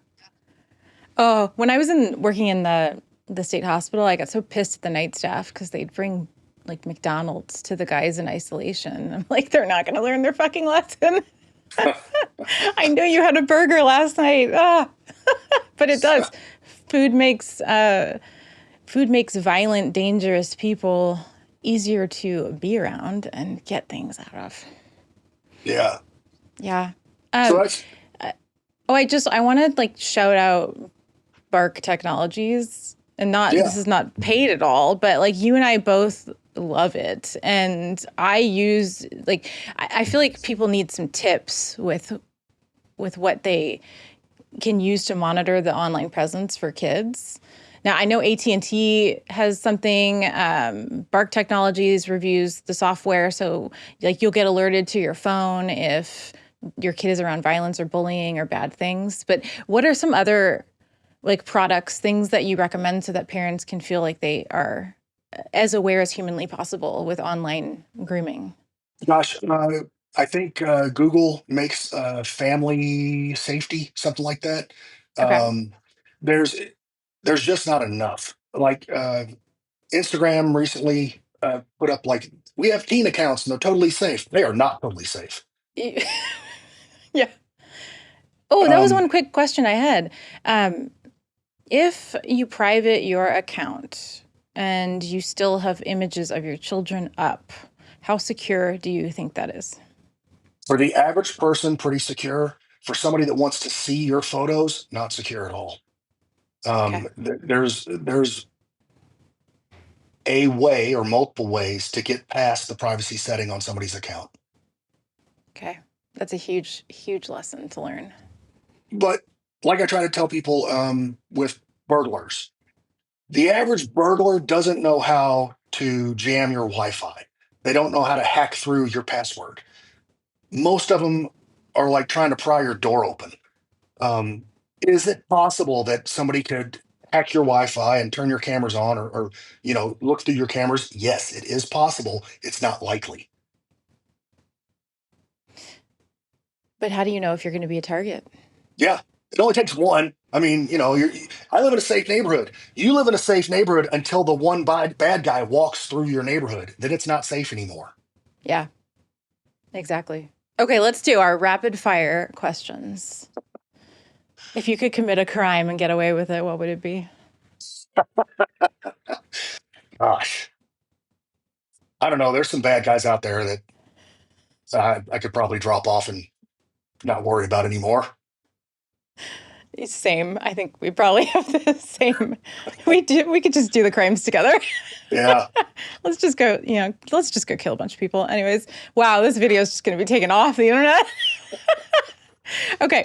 Oh, when I was working in the state hospital, I got so pissed at the night staff because they'd bring like McDonald's to the guys in isolation. I'm like, they're not going to learn their fucking lesson. I know you had a burger last night. But it does. Food makes food makes violent, dangerous people easier to be around and get things out of. Yeah. Yeah. So Um, that's I want to like shout out Bark Technologies, and not yeah. this is not paid at all, but like you and I both love it, and I use like I feel like people need some tips with what they can use to monitor the online presence for kids. Now I know AT&T has something. Bark Technologies reviews the software, so like you'll get alerted to your phone if your kid is around violence or bullying or bad things. But what are some other like products, things that you recommend so that parents can feel like they are as aware as humanly possible with online grooming? Gosh, I think Google makes family safety something like that. Okay. Um, there's there's just not enough. Like Instagram recently put up like we have teen accounts and they're totally safe. They are not totally safe. Yeah. Oh, that was Um, one quick question I had. Um, if you private your account and you still have images of your children up, how secure do you think that is? for the average person, pretty secure. For somebody that wants to see your photos, not secure at all. Okay. There's a way or multiple ways to get past the privacy setting on somebody's account. Okay. That's a huge, huge lesson to learn. But like I try to tell people with burglars, the average burglar doesn't know how to jam your Wi-Fi. They don't know how to hack through your password. Most of them are like trying to pry your door open. Um, is it possible that somebody could hack your Wi-Fi and turn your cameras on, or look through your cameras? Yes, it is possible. It's not likely. But how do you know if you're going to be a target? Yeah, it only takes one. I mean, I live in a safe neighborhood. You live in a safe neighborhood until the one bad guy walks through your neighborhood. Then it's not safe anymore. Yeah, exactly. Okay, let's do our rapid fire questions. If you could commit a crime and get away with it, what would it be? Gosh, I don't know. There's some bad guys out there that I could probably drop off and not worry about anymore. Same. I think we probably have the same. We do. We could just do the crimes together. Yeah. Let's just go. Let's just go kill a bunch of people. Anyways, wow, this video is just going to be taken off the internet. Okay.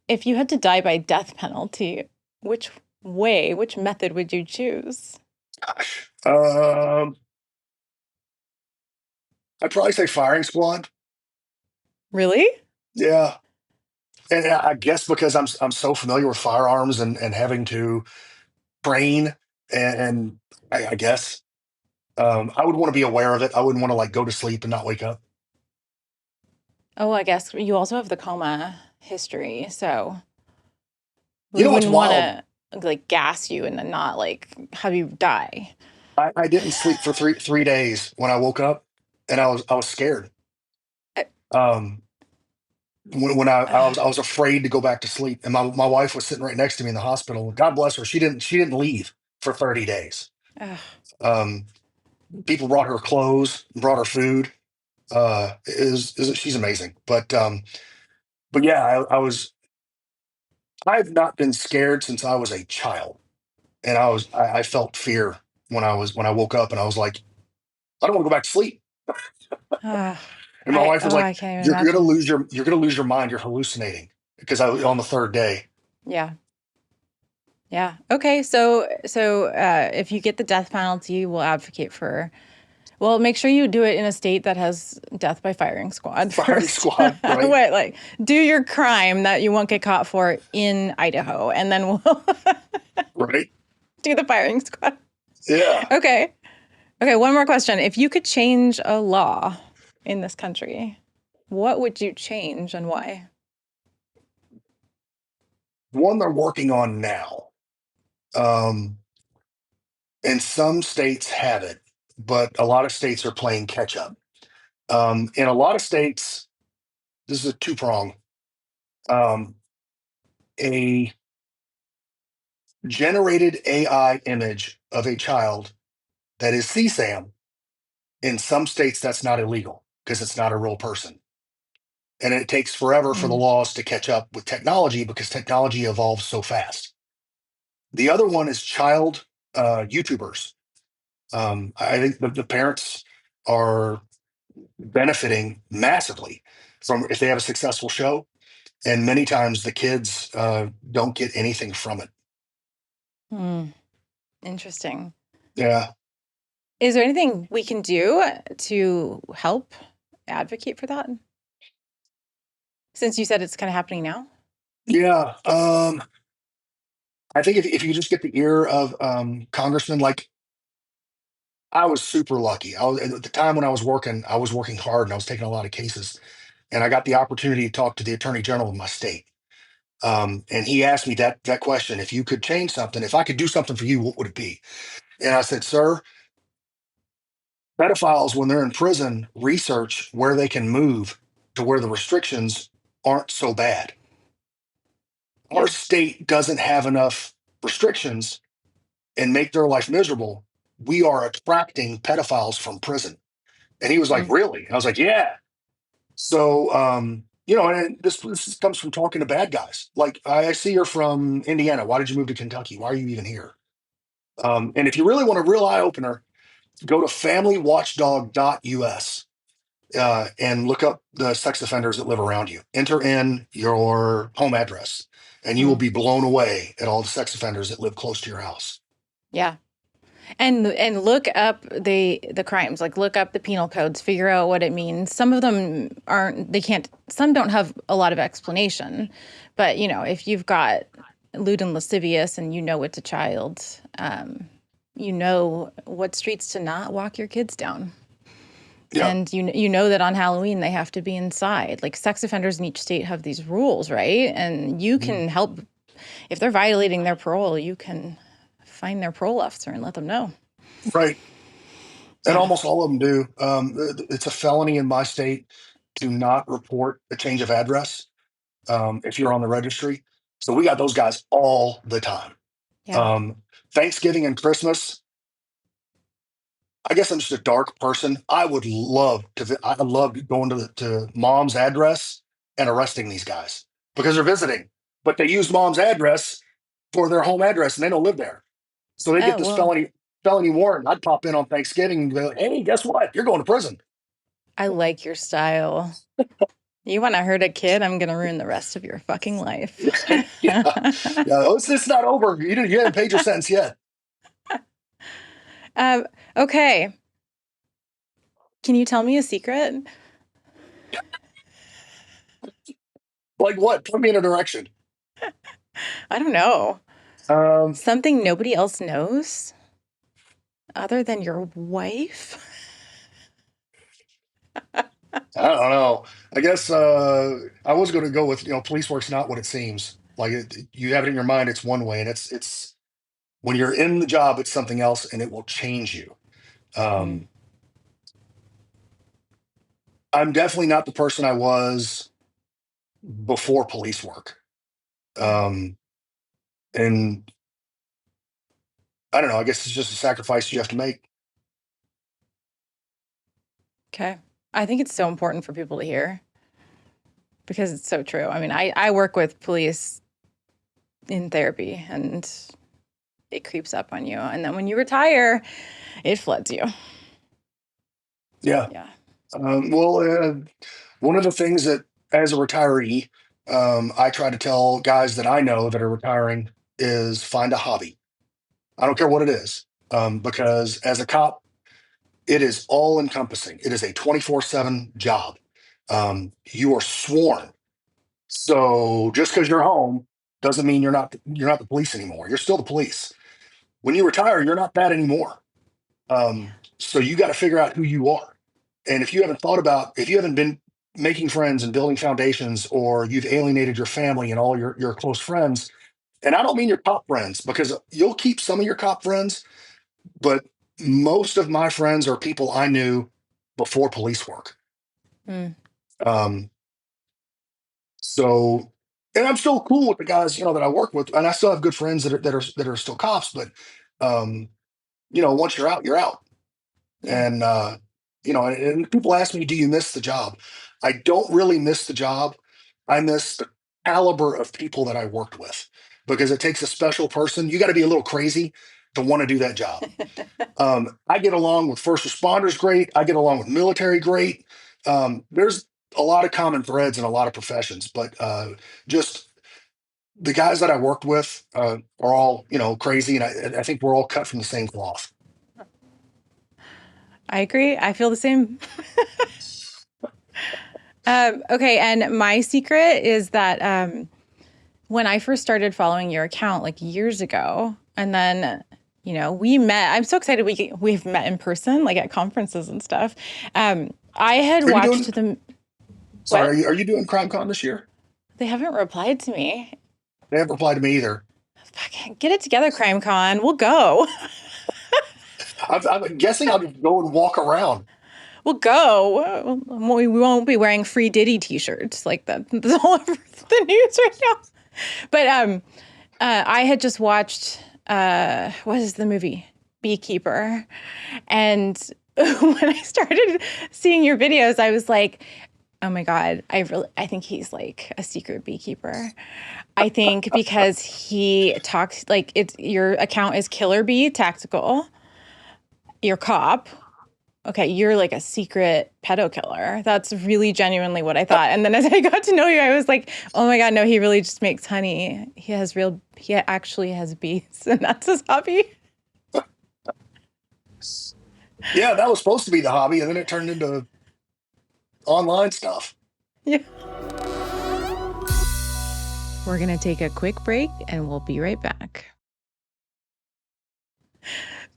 If you had to die by death penalty, which method would you choose? Gosh. I'd probably say firing squad. Really? Yeah. And I guess because I'm so familiar with firearms and having to train, and I guess I would want to be aware of it. I wouldn't want to like go to sleep and not wake up. Oh, I guess you also have the coma history, so You we know what's wouldn't want wild? to like gas you and then not like have you die. I didn't sleep for three days when I woke up, and I was scared. Uh, Um, when I uh, was afraid to go back to sleep, and my wife was sitting right next to me in the hospital. God bless her. She didn't leave for 30 days. uh, Um, People brought her clothes, brought her food. She's amazing. But yeah, I've not been scared since I was a child, and I felt fear when I woke up, and I was like, I don't want to go back to sleep. uh, And my wife was like, I can't even "You're gonna imagine. lose your mind. You're hallucinating." Because I was on the third day. Yeah. Yeah. Okay. So if you get the death penalty, we'll advocate for. Well, make sure you do it in a state that has death by firing squad Firing first. squad, right? Wait, like do your crime that you won't get caught for in Idaho, and then we'll Right? do the firing squad. Yeah. Okay. Okay. One more question. If you could change a law in this country, what would you change and why? One they're working on now. Um, and some states have it, but a lot of states are playing catch up. In a lot of states, this is a two prong. Um, a generated AI image of a child that is CSAM, in some states that's not illegal because it's not a real person. And it takes forever for the Mm. laws to catch up with technology because technology evolves so fast. The other one is child YouTubers. I think the parents are benefiting massively from if they have a successful show, and many times the kids don't get anything from it. Mm. Interesting. Yeah, Is there anything we can do to help advocate for that? Since you said it's kind of happening now? yeah. I think if you just get the ear of congressmen, like I was super lucky. At the time when I was working hard and I was taking a lot of cases, and I got the opportunity to talk to the attorney general of my state. And he asked me that question: if you could change something, if I could do something for you, what would it be? And I said, sir, pedophiles when they're in prison research where they can move to where the restrictions aren't so bad. Our Yeah. state doesn't have enough restrictions and make their life miserable. We are attracting pedophiles from prison. And he was like, Mm. really? And I was like, yeah. So, and this comes from talking to bad guys. Like, I see you're from Indiana. Why did you move to Kentucky? Why are you even here? And if you really want a real eye opener, go to familywatchdog.us. and look up the sex offenders that live around you. Enter in your home address, and you will Mm, be blown away at all the sex offenders that live close to your house. yeah. And look up the crimes, like look up the penal codes, figure out what it means. Some of them aren't, they can't, some don't have a lot of explanation. But, you know, if you've got lewd and lascivious and you know it's a child, you know what streets to not walk your kids down. Yeah. And you know that on Halloween they have to be inside. Like sex offenders in each state have these rules, right? And you Mhm. can help if they're violating their parole, you can find their parole officer and let them know. Right. And Yeah. almost all of them do. It's a felony in my state to not report a change of address if you're on the registry. So we got those guys all the time. Yeah. Um, Thanksgiving and Christmas, I guess I'm just a dark person. I would love to. I love going to mom's address and arresting these guys because they're visiting, but they use mom's address for their home address and they don't live there. So they get Oh, this well, felony warrant. I'd pop in on Thanksgiving and be like, "Hey, guess what? You're going to prison." I like your style. You want to hurt a kid? I'm going to ruin the rest of your fucking life. Yeah, yeah. Oh, it's not over. You haven't paid your sentence yet. um, okay. Can you tell me a secret? Like what? Put me in a direction. I don't know. Um, Something nobody else knows other than your wife? I don't know. I guess I was going to go with police work's not what it seems. Like you have it in your mind, it's one way, and it's when you're in the job, it's something else, and it will change you. Mm, Um, I'm definitely not the person I was before police work, yeah. um, and I don't know. I guess it's just a sacrifice you have to make. Okay. I think it's so important for people to hear because it's so true. I mean, I work with police in therapy and it creeps up on you. And then when you retire, it floods you. Yeah. Yeah. Well, one of the things that as a retiree, I try to tell guys that I know that are retiring is find a hobby. I don't care what it is, because as a cop, it is all encompassing. It is a 24/7 job. You are sworn. So just because you're home doesn't mean you're not the police anymore. You're still the police. When you retire, you're not that anymore. So you got to figure out who you are. And if you haven't been making friends and building foundations, or you've alienated your family and all your close friends, and I don't mean your cop friends because you'll keep some of your cop friends, but most of my friends are people I knew before police work. Mm, Um, so, and I'm still cool with the guys, that I work with, and I still have good friends that are still cops. But um, once you're out, you're out. yeah. And and people ask me, "Do you miss the job?" I don't really miss the job. I miss the caliber of people that I worked with because it takes a special person. You got to be a little crazy to want to do that job. I get along with first responders great. I get along with military great. There's a lot of common threads in a lot of professions, but just the guys that I worked with are all crazy, and I think we're all cut from the same cloth. I agree. I feel the same. Okay. And my secret is that when I first started following your account like years ago, and then we met. I'm so excited we've met in person, like at conferences and stuff. I had Are you watched doing? the Sorry, what? are you doing CrimeCon this year? They haven't replied to me. They haven't replied to me either. Fuck, get it together, CrimeCon. We'll go. I'm guessing I'll just go and walk around. We'll go. We won't be wearing free Diddy T-shirts like that. That's all over the news right now. But I had just watched what is the movie Beekeeper, and when I started seeing your videos, I was like, oh my God, I think he's like a secret beekeeper. I think because he talks like your account is Killer Bee Tactical, your cop. okay, you're like a secret pedo killer. That's really genuinely what I thought. And then as I got to know you, I was like, oh my God, no, he really just makes honey. He actually has bees, and that's his hobby. Yeah, that was supposed to be the hobby, and then it turned into online stuff. Yeah. We're going to take a quick break and we'll be right back.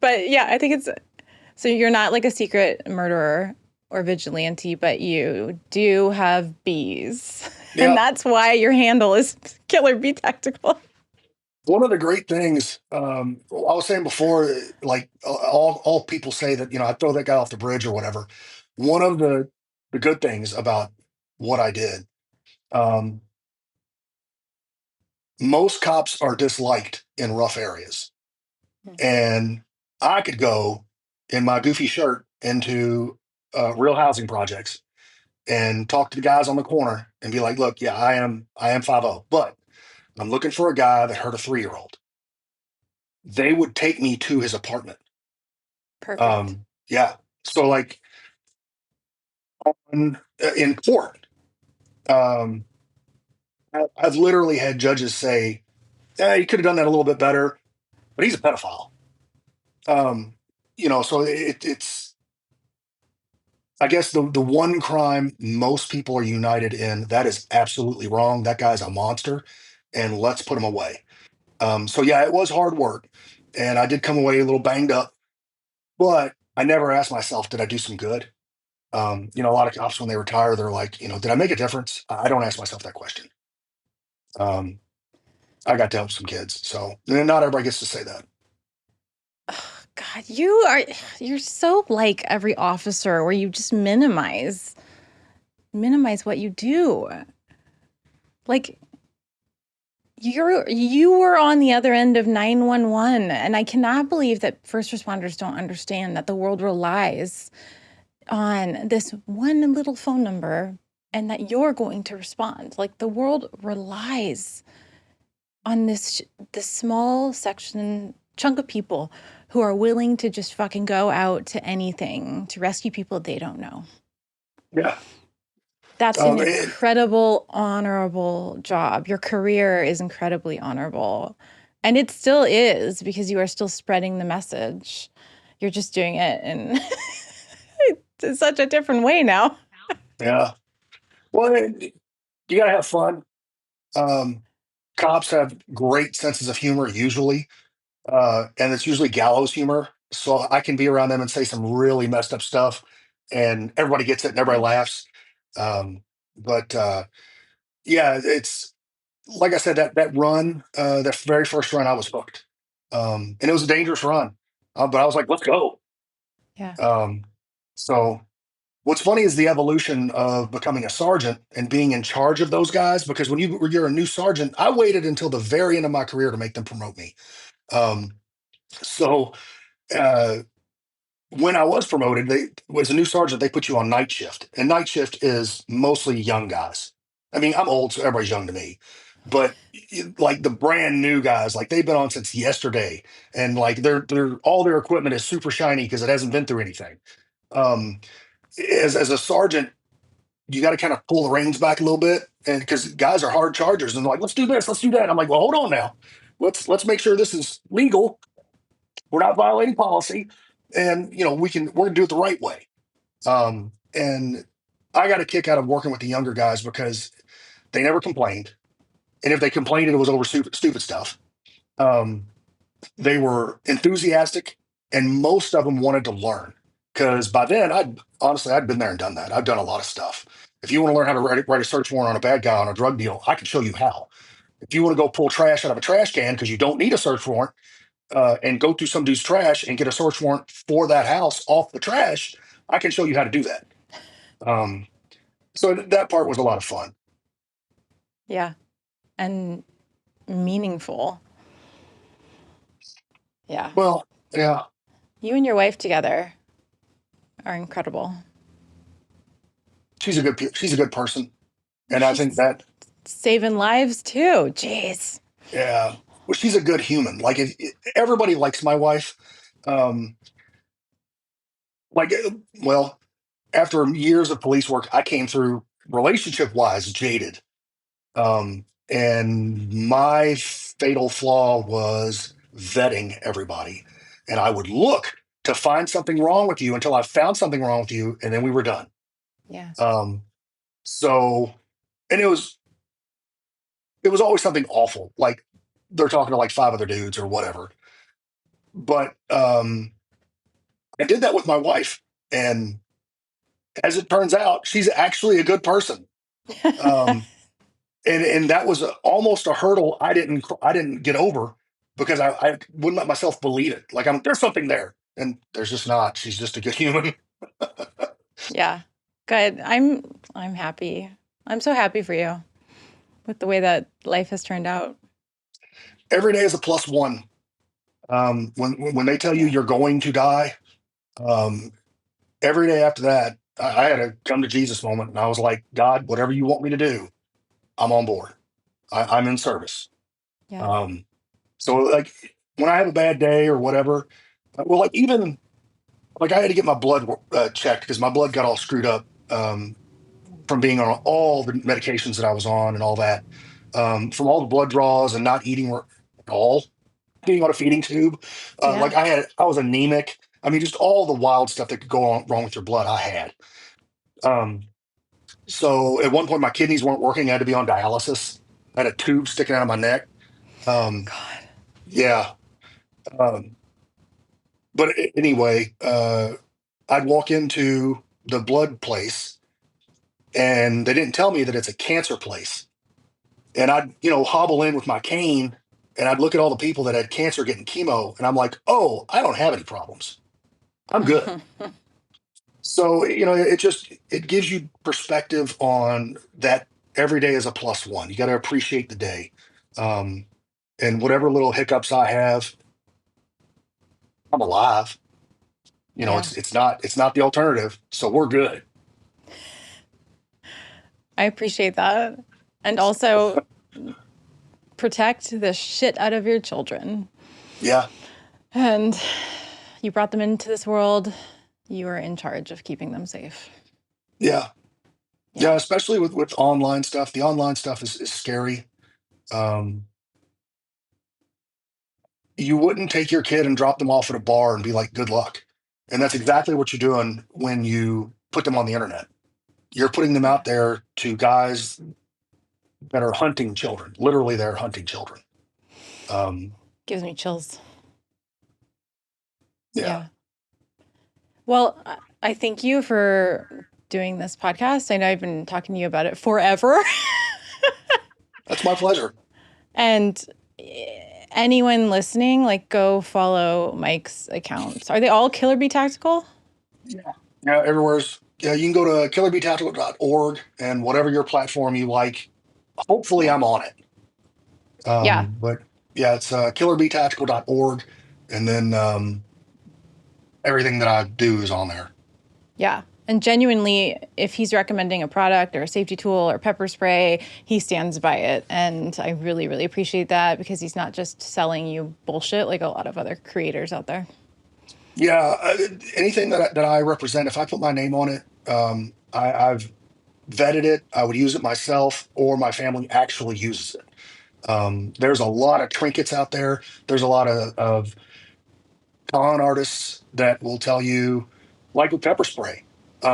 But yeah, I think it's so you're not like a secret murderer or vigilante, but you do have bees. And Yeah. that's why your handle is Killer Bee Tactical. One of the great things I was saying before, like all people say that I throw that guy off the bridge or whatever. One of the good things about what I did, um, most cops are disliked in rough areas, and I could go in my goofy shirt into real housing projects and talk to the guys on the corner and be like, "Look, yeah, I am 5-0, but I'm looking for a guy that hurt a 3-year-old." They would take me to his apartment. Perfect. Yeah. So like in court, um, I've literally had judges say, "Yeah, you could have done that a little bit better," but he's a pedophile. Um, so it's I guess the one crime most people are united in, that is absolutely wrong. That guy's a monster, and let's put him away. So yeah, it was hard work, and I did come away a little banged up, but I never asked myself, did I do some good? A lot of cops when they retire, they're like, did I make a difference? I don't ask myself that question. Um, I got to help some kids, so and not everybody gets to say that. Oh, God, you're so like every officer where you just minimize what you do. Like you were on the other end of 911, and I cannot believe that first responders don't understand that the world relies on this one little phone number and that you're going to respond. Like the world relies on this small chunk of people who are willing to just fucking go out to anything to rescue people they don't know. Yeah. That's an And incredible, honorable job. Your career is incredibly honorable. And it still is because you are still spreading the message. You're just doing it in such a different way now. yeah, well, you gotta have fun. Um, Cops have great senses of humor usually, and it's usually gallows humor. So I can be around them and say some really messed up stuff, and everybody gets it and everybody laughs. Um, but yeah, it's like I said, that run, that very first run, I was hooked, and it was a dangerous run, but I was like, let's go. Yeah. Um, so what's funny is the evolution of becoming a sergeant and being in charge of those guys. Because when you're a new sergeant, I waited until the very end of my career to make them promote me. Um, so uh, when I was promoted, they was a new sergeant. They put you on night shift, and night shift is mostly young guys. I mean, I'm old, so everybody's young to me. But like the brand new guys, like they've been on since yesterday, and like they're all their equipment is super shiny because it hasn't been through anything. Um, as a sergeant, you got to kind of pull the reins back a little bit, and because guys are hard chargers and they're like, let's do this, let's do that. I'm like, well, hold on now, let's make sure this is legal. We're not violating policy, and we're gonna do it the right way. And I got a kick out of working with the younger guys because they never complained, and if they complained, it was over stupid stuff. Um, they were enthusiastic, and most of them wanted to learn. Because by then, I'd been there and done that. I've done a lot of stuff. If you want to learn how to write a search warrant on a bad guy on a drug deal, I can show you how. If you want to go pull trash out of a trash can because you don't need a search warrant, and go through some dude's trash and get a search warrant for that house off the trash, I can show you how to do that. Um, so that part was a lot of fun. Yeah. And meaningful. Yeah. Well, yeah, You and your wife together are incredible. she's a good person, Well, and I think she's that saving lives too. Jeez. yeah, well, she's a good human. Like everybody likes my wife. Um, like, well, after years of police work, I came through relationship wise jaded. And my fatal flaw was vetting everybody. And I would look to find something wrong with you until I found something wrong with you, and then we were done. Yeah. Um, so, and it was always something awful, like they're talking to like five other dudes or whatever. But I did that with my wife, and as it turns out, she's actually a good person. Um, and that was almost a hurdle I didn't get over because I wouldn't let myself believe it. Like there's something there, and there's just not. She's just a good human. Yeah. Good. I'm happy. I'm so happy for you with the way that life has turned out. Every day is a plus one. When they tell you Yeah. you're going to die, um, every day after that, I had a come to Jesus moment, and I was like, God, whatever you want me to do, I'm on board. I'm in service. Yeah. Um, so like when I have a bad day or whatever, well, like even like I had to get my blood checked because my blood got all screwed up from being on all the medications that I was on and all that, from all the blood draws and not eating at all, being on a feeding tube. Yeah. I was anemic. I mean, just all the wild stuff that could go on wrong with your blood. I had. Um, so at one point, my kidneys weren't working. I had to be on dialysis. I had a tube sticking out of my neck. Um, God. yeah. Um, but anyway, I'd walk into the blood place, and they didn't tell me that it's a cancer place. And I'd, hobble in with my cane, and I'd look at all the people that had cancer getting chemo, and I'm like, oh, I don't have any problems. I'm good. So, it gives you perspective on that every day is a plus one. You got to appreciate the day. Um, and whatever little hiccups I have, I'm alive. Yeah. It's not the alternative. So we're good. I appreciate that. And also protect the shit out of your children. Yeah. And you brought them into this world. You are in charge of keeping them safe. Yeah. Yeah. Yeah. Especially with online stuff. The online stuff is scary. Um, you wouldn't take your kid and drop them off at a bar and be like, good luck. And that's exactly what you're doing when you put them on the internet. You're putting them Yeah. out there to guys that are hunting children. Literally, they're hunting children. Um, Gives me chills. yeah, Yeah. Well, I thank you for doing this podcast. I know I've been talking to you about it forever. that's my pleasure. And anyone listening, like, go follow Mike's accounts. Are they all Killer Bee Tactical? Yeah. Yeah, everywhere's. Yeah, you can go to killerbtactical.org and whatever your platform you like. Hopefully, Yeah. I'm on it. Yeah. But yeah, it's killerbtactical.org, and then everything that I do is on there. Yeah. And genuinely, if he's recommending a product or a safety tool or pepper spray, he stands by it. And I really, really appreciate that because he's not just selling you bullshit like a lot of other creators out there. Yeah, anything that I represent, if I put my name on it, I've vetted it. I would use it myself, or my family actually uses it. There's a lot of trinkets out there. There's a lot of con artists that will tell you, like with pepper spray,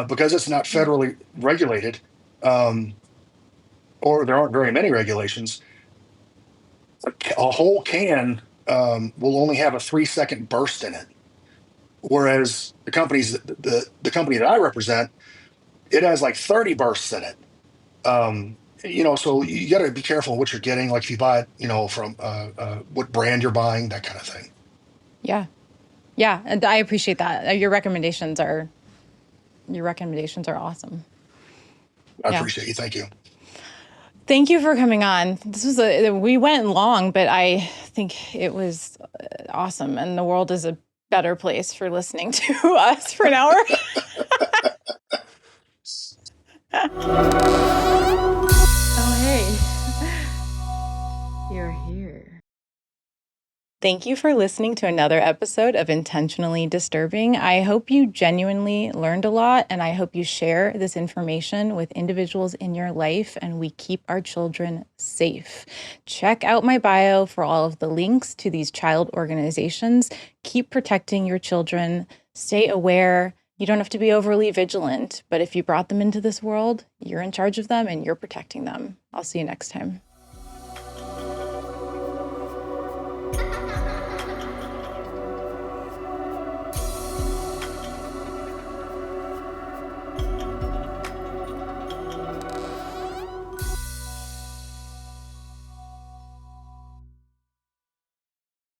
because it's not Yeah. federally regulated, um, or there aren't very many regulations. A whole can will only have a 3-second burst in it, whereas the company that I represent, it has like 30 bursts in it. So you got to be careful what you're getting. Like if you buy it, from what brand you're buying, that kind of thing. Yeah. Yeah. And I appreciate that. Your recommendations are awesome. I Yeah. appreciate you. Thank you. Thank you for coming on. We went long, but I think it was awesome. And the world is a better place for listening to us for an hour. Oh, hey. You're here. Thank you for listening to another episode of Intentionally Disturbing. I hope you genuinely learned a lot, and I hope you share this information with individuals in your life and we keep our children safe. Check out my bio for all of the links to these child organizations. Keep protecting your children. Stay aware. You don't have to be overly vigilant, but if you brought them into this world, you're in charge of them and you're protecting them. I'll see you next time.